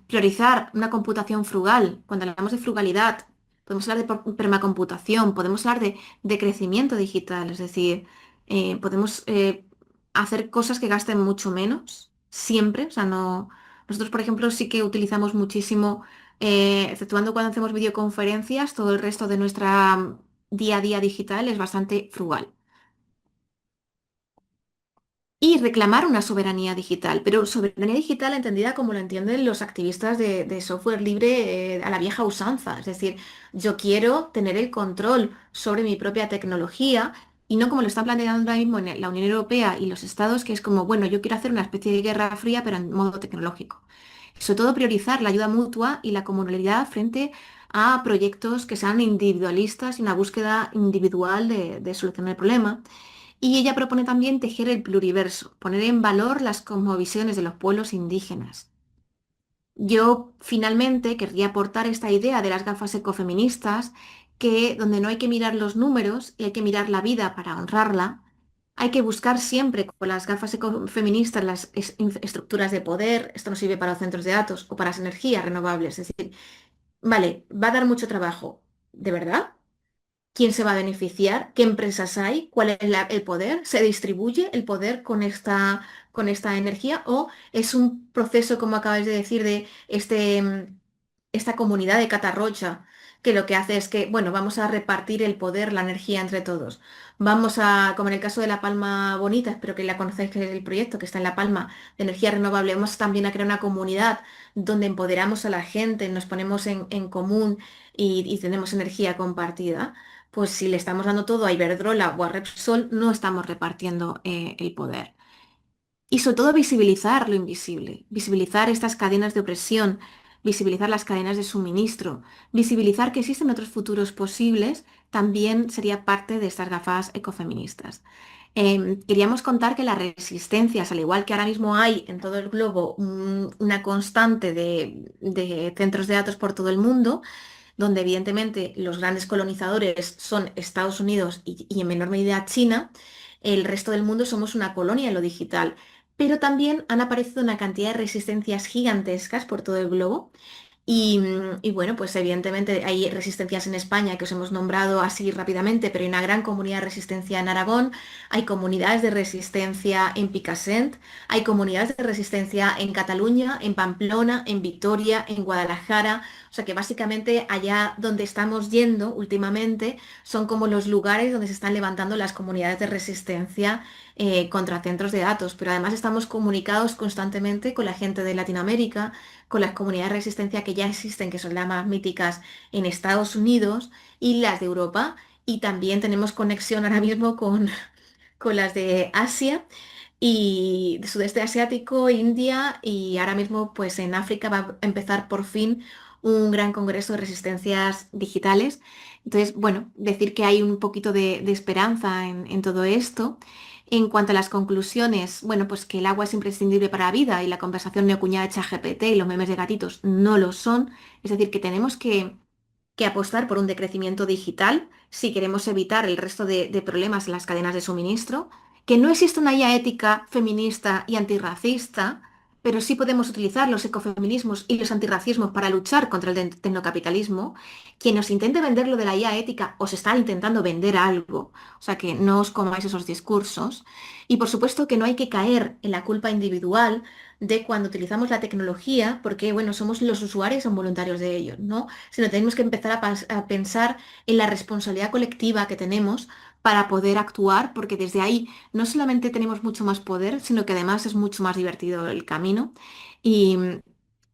Priorizar una computación frugal. Cuando hablamos de frugalidad, podemos hablar de permacomputación, podemos hablar de crecimiento digital, es decir, podemos hacer cosas que gasten mucho menos, siempre. O sea, no. Nosotros, por ejemplo, sí que utilizamos muchísimo, exceptuando cuando hacemos videoconferencias, todo el resto de nuestra día a día digital es bastante frugal y reclamar una soberanía digital, pero soberanía digital entendida como lo entienden los activistas de software libre a la vieja usanza. Es decir, yo quiero tener el control sobre mi propia tecnología y no como lo están planteando ahora mismo en la Unión Europea y los estados, que es como, bueno, yo quiero hacer una especie de guerra fría, pero en modo tecnológico. Sobre todo priorizar la ayuda mutua y la comunalidad frente a proyectos que sean individualistas y una búsqueda individual de solucionar el problema. Y ella propone también tejer el pluriverso, poner en valor las cosmovisiones de los pueblos indígenas. Yo finalmente querría aportar esta idea de las gafas ecofeministas, que donde no hay que mirar los números y hay que mirar la vida para honrarla, hay que buscar siempre con las gafas ecofeministas las estructuras de poder. Esto nos sirve para los centros de datos o para las energías renovables. Es decir, vale, va a dar mucho trabajo, ¿de verdad? ¿Quién se va a beneficiar? ¿Qué empresas hay? ¿Cuál es el poder? ¿Se distribuye el poder con esta energía? ¿O es un proceso, como acabáis de decir, de esta comunidad de Catarrocha, que lo que hace es que, bueno, vamos a repartir el poder, la energía entre todos? Vamos a, como en el caso de La Palma Bonita, espero que la conozcáis, que es el proyecto que está en La Palma de energía renovable, vamos también a crear una comunidad donde empoderamos a la gente, nos ponemos en común y tenemos energía compartida. Pues si le estamos dando todo a Iberdrola o a Repsol, no estamos repartiendo el poder. Y sobre todo visibilizar lo invisible, visibilizar estas cadenas de opresión, visibilizar las cadenas de suministro, visibilizar que existen otros futuros posibles, también sería parte de estas gafas ecofeministas. Queríamos contar que las resistencias, al igual que ahora mismo hay en todo el globo una constante de centros de datos por todo el mundo, donde evidentemente los grandes colonizadores son Estados Unidos y en menor medida China, el resto del mundo somos una colonia en lo digital. Pero también han aparecido una cantidad de resistencias gigantescas por todo el globo y bueno, pues evidentemente hay resistencias en España que os hemos nombrado así rápidamente, pero hay una gran comunidad de resistencia en Aragón, hay comunidades de resistencia en Picassent, hay comunidades de resistencia en Cataluña, en Pamplona, en Vitoria, en Guadalajara. O sea que básicamente allá donde estamos yendo últimamente son como los lugares donde se están levantando las comunidades de resistencia contra centros de datos, pero además estamos comunicados constantemente con la gente de Latinoamérica, con las comunidades de resistencia que ya existen, que son las más míticas en Estados Unidos y las de Europa. Y también tenemos conexión ahora mismo con las de Asia y de sudeste asiático, India y ahora mismo pues en África va a empezar por fin un gran congreso de resistencias digitales. Entonces, bueno, decir que hay un poquito de esperanza en todo esto. En cuanto a las conclusiones, bueno, pues que el agua es imprescindible para la vida y la conversación neocuñada de ChatGPT y los memes de gatitos no lo son. Es decir, que tenemos que apostar por un decrecimiento digital si queremos evitar el resto de problemas en las cadenas de suministro, que no existe una IA ética feminista y antirracista, pero sí podemos utilizar los ecofeminismos y los antirracismos para luchar contra el tecnocapitalismo. Quien nos intente vender lo de la IA ética os está intentando vender algo, o sea que no os comáis esos discursos. Y por supuesto que no hay que caer en la culpa individual de cuando utilizamos la tecnología, porque bueno, somos los usuarios y son voluntarios de ello, ¿no? Sino tenemos que empezar a pensar en la responsabilidad colectiva que tenemos para poder actuar, porque desde ahí no solamente tenemos mucho más poder, sino que además es mucho más divertido el camino. Y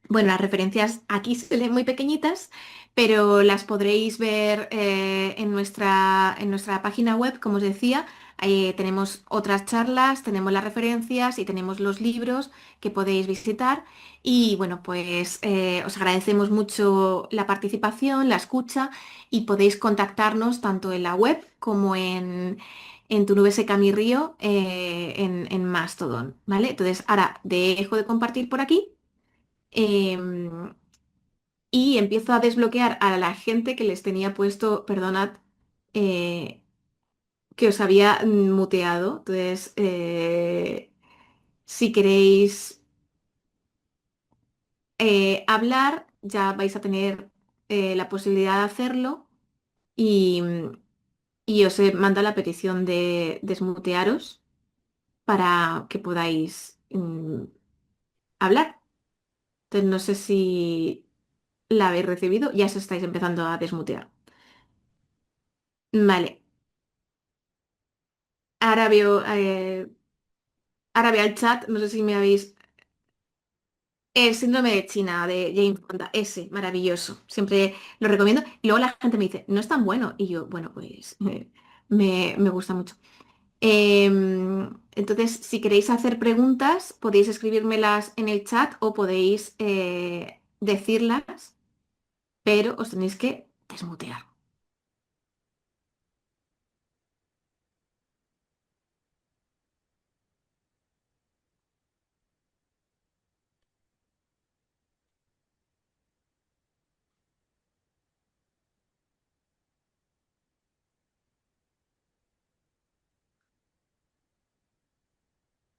bueno, las referencias aquí se leen muy pequeñitas, pero las podréis ver en nuestra página web, como os decía. Ahí tenemos otras charlas, tenemos las referencias y tenemos los libros que podéis visitar. Y bueno, pues os agradecemos mucho la participación, la escucha y podéis contactarnos tanto en la web como en tu nube seca mi río en Mastodon, ¿vale? Entonces, ahora dejo de compartir por aquí. Em, y empiezo a desbloquear a la gente que les tenía puesto, perdonad, eh, que os había muteado. Entonces, si queréis hablar, ya vais a tener la posibilidad de hacerlo y, y os he mandado la petición de desmutearos para que podáis hablar. Entonces, no sé si la habéis recibido, ya os estáis empezando a desmutear. Vale. Ahora veo, ahora veo el chat, no sé si me habéis... El síndrome de China de Jane Fonda, ese, maravilloso. Siempre lo recomiendo. Y luego la gente me dice, no es tan bueno. Y yo, bueno, pues me gusta mucho. Entonces, si queréis hacer preguntas, podéis escribírmelas en el chat o podéis decirlas, pero os tenéis que desmutear.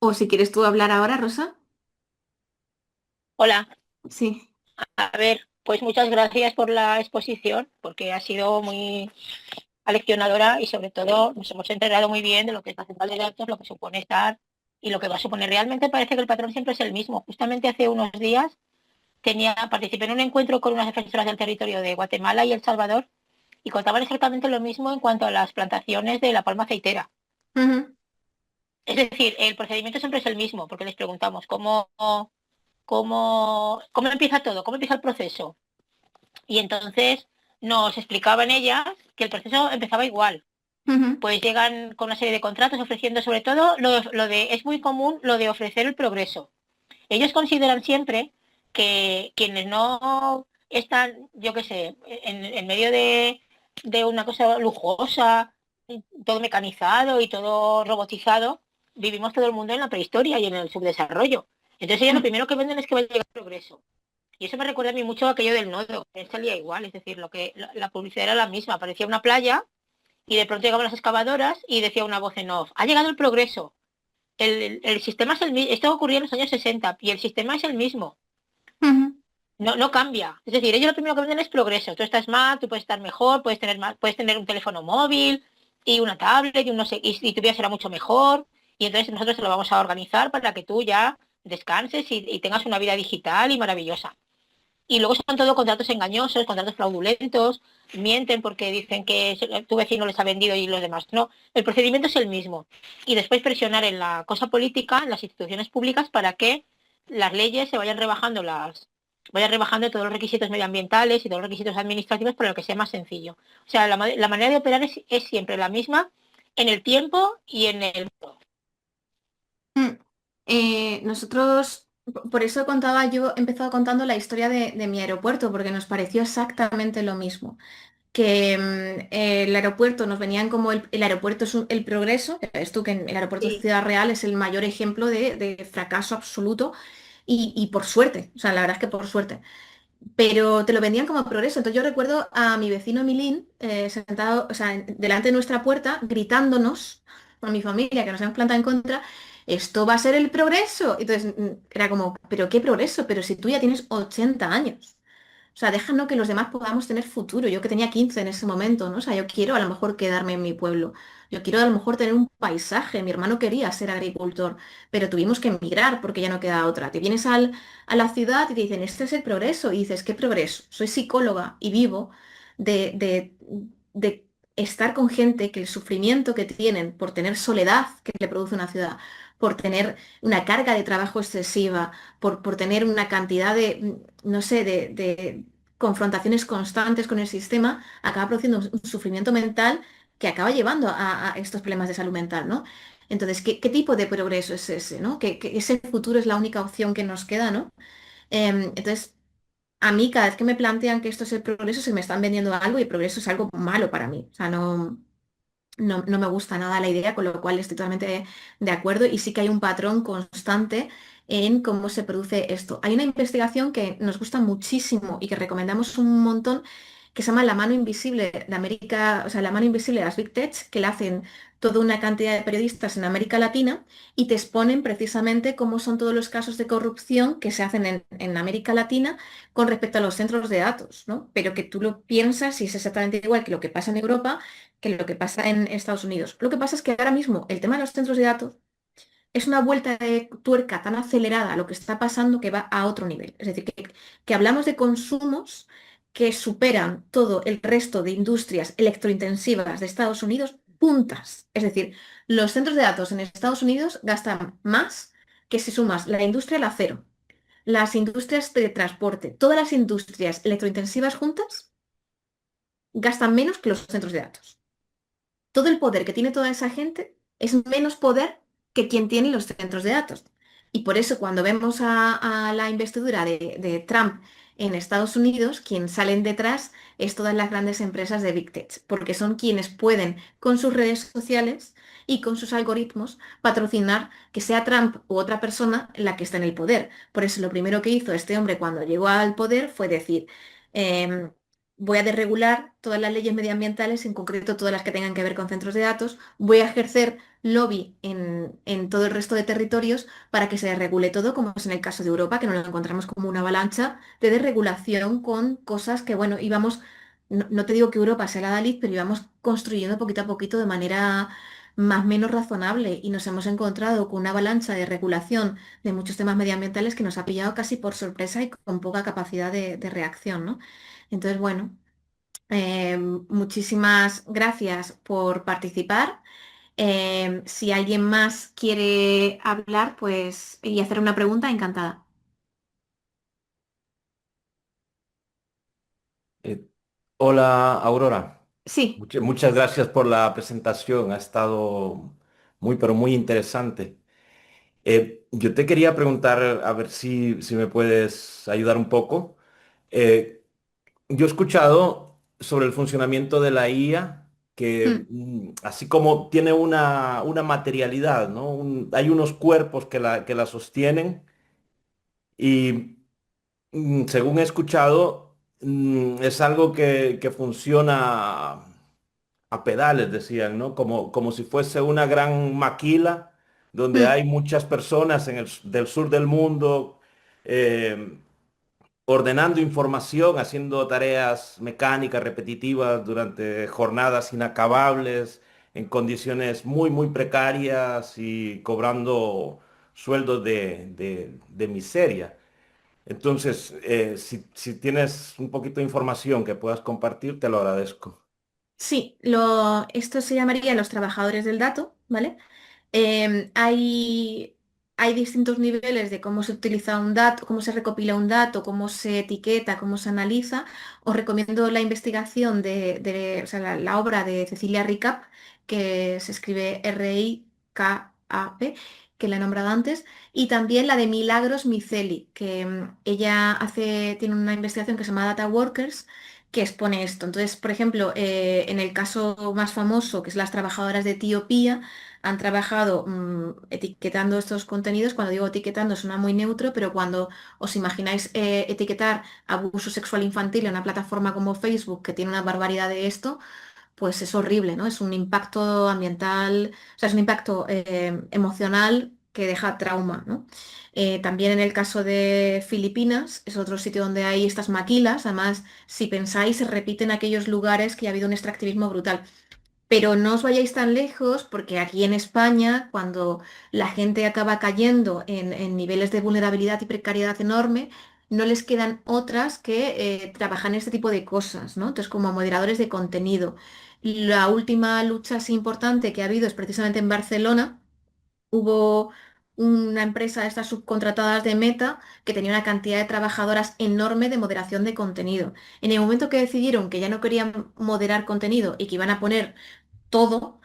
O si quieres tú hablar ahora, Rosa. Hola, Sí. a ver, pues muchas gracias por la exposición, porque ha sido muy aleccionadora y sobre todo nos hemos enterado muy bien de lo que es la central de datos, lo que supone estar y lo que va a suponer. Realmente parece que el patrón siempre es el mismo. Justamente hace unos días participé en un encuentro con unas defensoras del territorio de Guatemala y El Salvador y contaban exactamente lo mismo en cuanto a las plantaciones de la palma aceitera. Ujú, Es decir, el procedimiento siempre es el mismo, porque les preguntamos cómo empieza todo, cómo empieza el proceso. Y entonces nos explicaban ellas que el proceso empezaba igual. ujú, Pues llegan con una serie de contratos ofreciendo sobre todo es muy común lo de ofrecer el progreso. Ellos consideran siempre que quienes no están, yo qué sé, en medio de una cosa lujosa, todo mecanizado y todo robotizado, vivimos todo el mundo en la prehistoria y en el subdesarrollo. Entonces ellos lo ujú, primero que venden es que va a llegar el progreso. Y eso me recuerda a mí mucho aquello del nodo, que salía igual, es decir, la publicidad era la misma, parecía una playa y de pronto llegaban las excavadoras y decía una voz en off, ha llegado el progreso, el sistema es el mismo, esto ocurría en los años 60 y el sistema es el mismo, ujú, no cambia. Es decir, ellos lo primero que venden es progreso, tú estás mal, tú puedes estar mejor, puedes tener un teléfono móvil y una tablet y, no sé, y tu vida será mucho mejor y entonces nosotros te lo vamos a organizar para que tú ya descanses y tengas una vida digital y maravillosa. Y luego son todo contratos engañosos, contratos fraudulentos, mienten porque dicen que tu vecino les ha vendido y los demás no. El procedimiento es el mismo. Y después presionar en la cosa política, en las instituciones públicas, para que las leyes se vayan rebajando todos los requisitos medioambientales y todos los requisitos administrativos para lo que sea más sencillo. O sea, la manera de operar es siempre la misma en el tiempo y en el... mm. Nosotros, por eso contaba yo, he empezado contando la historia de mi aeropuerto, porque nos pareció exactamente lo mismo. Que el aeropuerto nos venían como el aeropuerto es el progreso, ya ves tú que el aeropuerto de Sí, Ciudad Real es el mayor ejemplo de fracaso absoluto y por suerte, o sea, la verdad es que por suerte. Pero te lo vendían como progreso. Entonces yo recuerdo a mi vecino Emilín sentado, o sea, delante de nuestra puerta, gritándonos, con mi familia, que nos hemos plantado en contra, esto va a ser el progreso. Entonces era como, ¿pero qué progreso? Pero si tú ya tienes 80 años. O sea, déjanos que los demás podamos tener futuro. Yo que tenía 15 en ese momento, ¿no? O sea, yo quiero a lo mejor quedarme en mi pueblo. Yo quiero a lo mejor tener un paisaje. Mi hermano quería ser agricultor, pero tuvimos que emigrar porque ya no queda otra. Te vienes a la ciudad y te dicen, este es el progreso. Y dices, ¿qué progreso? Soy psicóloga y vivo de estar con gente que el sufrimiento que tienen por tener soledad que le produce una ciudad, por tener una carga de trabajo excesiva, por tener una cantidad de, no sé, de confrontaciones constantes con el sistema, acaba produciendo un sufrimiento mental que acaba llevando a estos problemas de salud mental, ¿no? Entonces, ¿qué tipo de progreso es ese, ¿no? Que ese futuro es la única opción que nos queda, ¿no? Entonces, a mí cada vez que me plantean que esto es el progreso, se me están vendiendo algo y el progreso es algo malo para mí. O sea, no me gusta nada la idea, con lo cual estoy totalmente de acuerdo y sí que hay un patrón constante en cómo se produce esto. Hay una investigación que nos gusta muchísimo y que recomendamos un montón, que se llama La mano invisible de América, o sea, la mano invisible de las Big Tech, que la hacen toda una cantidad de periodistas en América Latina y te exponen precisamente cómo son todos los casos de corrupción que se hacen en América Latina con respecto a los centros de datos, ¿no? Pero que tú lo piensas y es exactamente igual que lo que pasa en Europa que lo que pasa en Estados Unidos. Lo que pasa es que ahora mismo el tema de los centros de datos es una vuelta de tuerca tan acelerada a lo que está pasando que va a otro nivel. Es decir, que hablamos de consumos que superan todo el resto de industrias electrointensivas de Estados Unidos puntas. Es decir, los centros de datos en Estados Unidos gastan más que si sumas la industria del acero, las industrias de transporte, todas las industrias electrointensivas juntas gastan menos que los centros de datos. Todo el poder que tiene toda esa gente es menos poder que quien tiene los centros de datos. Y por eso cuando vemos a la investidura de Trump en Estados Unidos, quien salen detrás es todas las grandes empresas de Big Tech, porque son quienes pueden con sus redes sociales y con sus algoritmos patrocinar que sea Trump u otra persona la que está en el poder. Por eso lo primero que hizo este hombre cuando llegó al poder fue decir, voy a desregular todas las leyes medioambientales, en concreto todas las que tengan que ver con centros de datos, voy a ejercer lobby en todo el resto de territorios para que se desregule todo, como es en el caso de Europa, que nos lo encontramos como una avalancha de desregulación con cosas que, bueno, íbamos, no te digo que Europa sea la Dalit, pero íbamos construyendo poquito a poquito de manera más o menos razonable y nos hemos encontrado con una avalancha de regulación de muchos temas medioambientales que nos ha pillado casi por sorpresa y con poca capacidad de reacción, ¿no? Entonces, bueno, muchísimas gracias por participar. Si alguien más quiere hablar, pues, y hacer una pregunta, encantada. Eh, Hola, Aurora. Sí, Muchas gracias por la presentación. Ha estado muy, pero muy interesante. Yo te quería preguntar, a ver si me puedes ayudar un poco. Eh, yo he escuchado sobre el funcionamiento de la IA, que mm, así como tiene una materialidad, ¿no? Hay unos cuerpos que la sostienen y según he escuchado, es algo que funciona a pedales, decían, ¿no? Como si fuese una gran maquila donde mm. hay muchas personas del sur del mundo eh, ordenando información, haciendo tareas mecánicas repetitivas durante jornadas inacabables, en condiciones muy, muy precarias y cobrando sueldos de miseria. Entonces, si tienes un poquito de información que puedas compartir, te lo agradezco. Sí, esto se llamaría los trabajadores del dato, ¿vale? Hay distintos niveles de cómo se utiliza un dato, cómo se recopila un dato, cómo se etiqueta, cómo se analiza. Os recomiendo la investigación o sea, la obra de Cecilia Ricap, que se escribe Rikap, que la he nombrado antes, y también la de Milagros Miceli, que tiene una investigación que se llama Data Workers, que expone esto. Entonces, por ejemplo, en el caso más famoso, que es las trabajadoras de Etiopía, han trabajado etiquetando estos contenidos. Cuando digo etiquetando suena muy neutro, pero cuando os imagináis etiquetar abuso sexual infantil en una plataforma como Facebook, que tiene una barbaridad de esto, pues es horrible, ¿no? Es un impacto ambiental, o sea, es un impacto emocional que deja trauma, ¿no? También en el caso de Filipinas, es otro sitio donde hay estas maquilas. Además, si pensáis, se repiten aquellos lugares que ha habido un extractivismo brutal. Pero no os vayáis tan lejos porque aquí en España, cuando la gente acaba cayendo en niveles de vulnerabilidad y precariedad enorme, no les quedan otras que trabajar en este tipo de cosas, ¿no? Entonces, como moderadores de contenido. La última lucha así importante que ha habido es precisamente en Barcelona. Hubo una empresa de estas subcontratadas de Meta que tenía una cantidad de trabajadoras enorme de moderación de contenido. En el momento que decidieron que ya no querían moderar contenido y que iban a poner todo,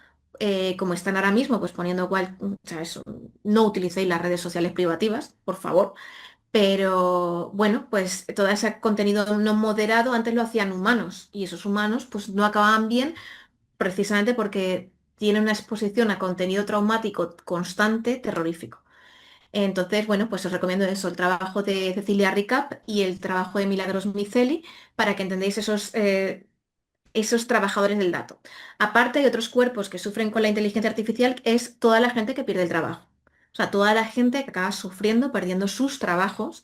como están ahora mismo, pues poniendo o sea, no utilicéis las redes sociales privativas, por favor. Pero bueno, pues todo ese contenido no moderado antes lo hacían humanos y esos humanos pues no acababan bien precisamente porque tienen una exposición a contenido traumático constante, terrorífico. Entonces, bueno, pues os recomiendo eso, el trabajo de Cecilia Ricap y el trabajo de Milagros Miceli para que entendáis esos trabajadores del dato. Aparte, hay otros cuerpos que sufren con la inteligencia artificial, es toda la gente que pierde el trabajo. O sea, toda la gente que acaba sufriendo, perdiendo sus trabajos,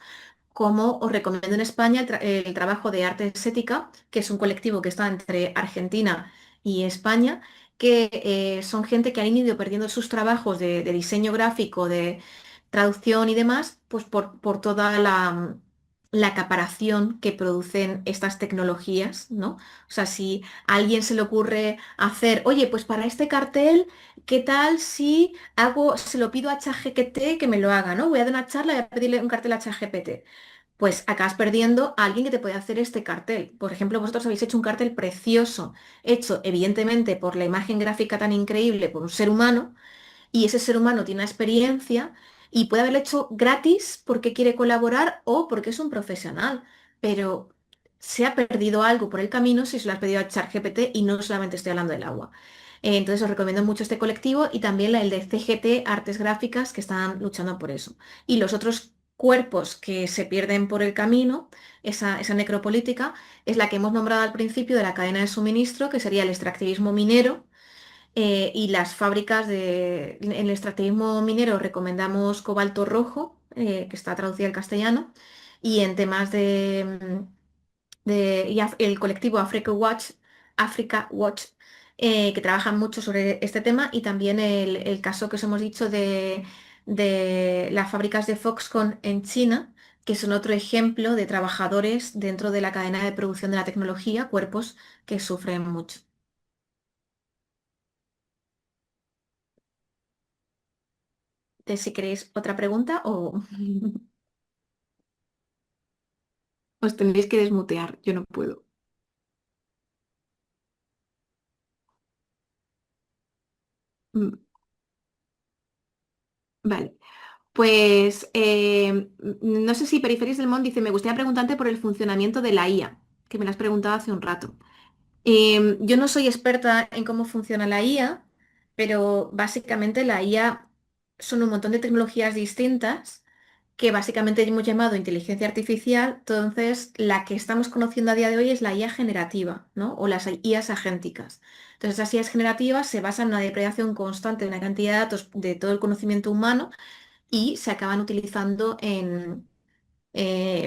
como os recomiendo en España el trabajo de Arte Estética, que es un colectivo que está entre Argentina y España, que son gente que han ido perdiendo sus trabajos de diseño gráfico, de traducción y demás, pues por toda la acaparación que producen estas tecnologías, ¿no? O sea, si a alguien se le ocurre hacer, oye, pues para este cartel, ¿qué tal si se lo pido a ChatGPT que me lo haga, ¿no? Voy a dar una charla y voy a pedirle un cartel a ChatGPT. Pues acabas perdiendo a alguien que te puede hacer este cartel. Por ejemplo, vosotros habéis hecho un cartel precioso, hecho evidentemente por la imagen gráfica tan increíble por un ser humano, y ese ser humano tiene una experiencia y puede haberlo hecho gratis porque quiere colaborar o porque es un profesional, pero se ha perdido algo por el camino si se lo has pedido a ChatGPT y no solamente estoy hablando del agua. Entonces os recomiendo mucho este colectivo y también el de CGT Artes Gráficas que están luchando por eso. Y los otros cuerpos que se pierden por el camino, esa necropolítica, es la que hemos nombrado al principio de la cadena de suministro, que sería el extractivismo minero. Y las fábricas en el extractivismo minero recomendamos cobalto rojo, que está traducido al castellano, y en temas el colectivo Africa Watch, que trabajan mucho sobre este tema, y también el caso que os hemos dicho de las fábricas de Foxconn en China, que son otro ejemplo de trabajadores dentro de la cadena de producción de la tecnología, cuerpos que sufren mucho. Entonces, si queréis otra pregunta o os tendréis que desmutear, yo no puedo. Mm, Vale. Pues no sé si Periferis del Mon dice, me gustaría preguntarte por el funcionamiento de la IA, que me lo has preguntado hace un rato. Yo no soy experta en cómo funciona la IA, pero básicamente la IA son un montón de tecnologías distintas que básicamente hemos llamado inteligencia artificial. Entonces, la que estamos conociendo a día de hoy es la IA generativa, ¿no? O las IAs agénticas. Entonces, las IAs generativas se basan en una depredación constante de una cantidad de datos de todo el conocimiento humano y se acaban utilizando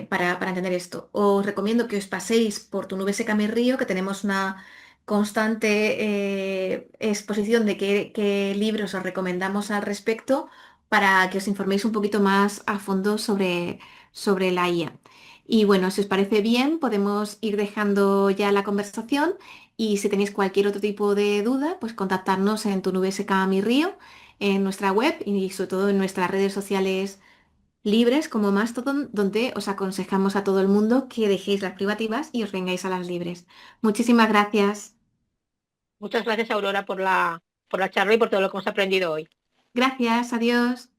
para entender esto. Os recomiendo que os paséis por Tu Nube Seca Mi Río, que tenemos una constante exposición de qué libros os recomendamos al respecto para que os informéis un poquito más a fondo sobre la IA. Y bueno, si os parece bien, podemos ir dejando ya la conversación y si tenéis cualquier otro tipo de duda, pues contactarnos en Tu Nube Seca Mi Río, en nuestra web y sobre todo en nuestras redes sociales libres como Mastodon, donde os aconsejamos a todo el mundo que dejéis las privativas y os vengáis a las libres. Muchísimas gracias. Muchas gracias, Aurora, por la charla y por todo lo que hemos aprendido hoy. Gracias, adiós.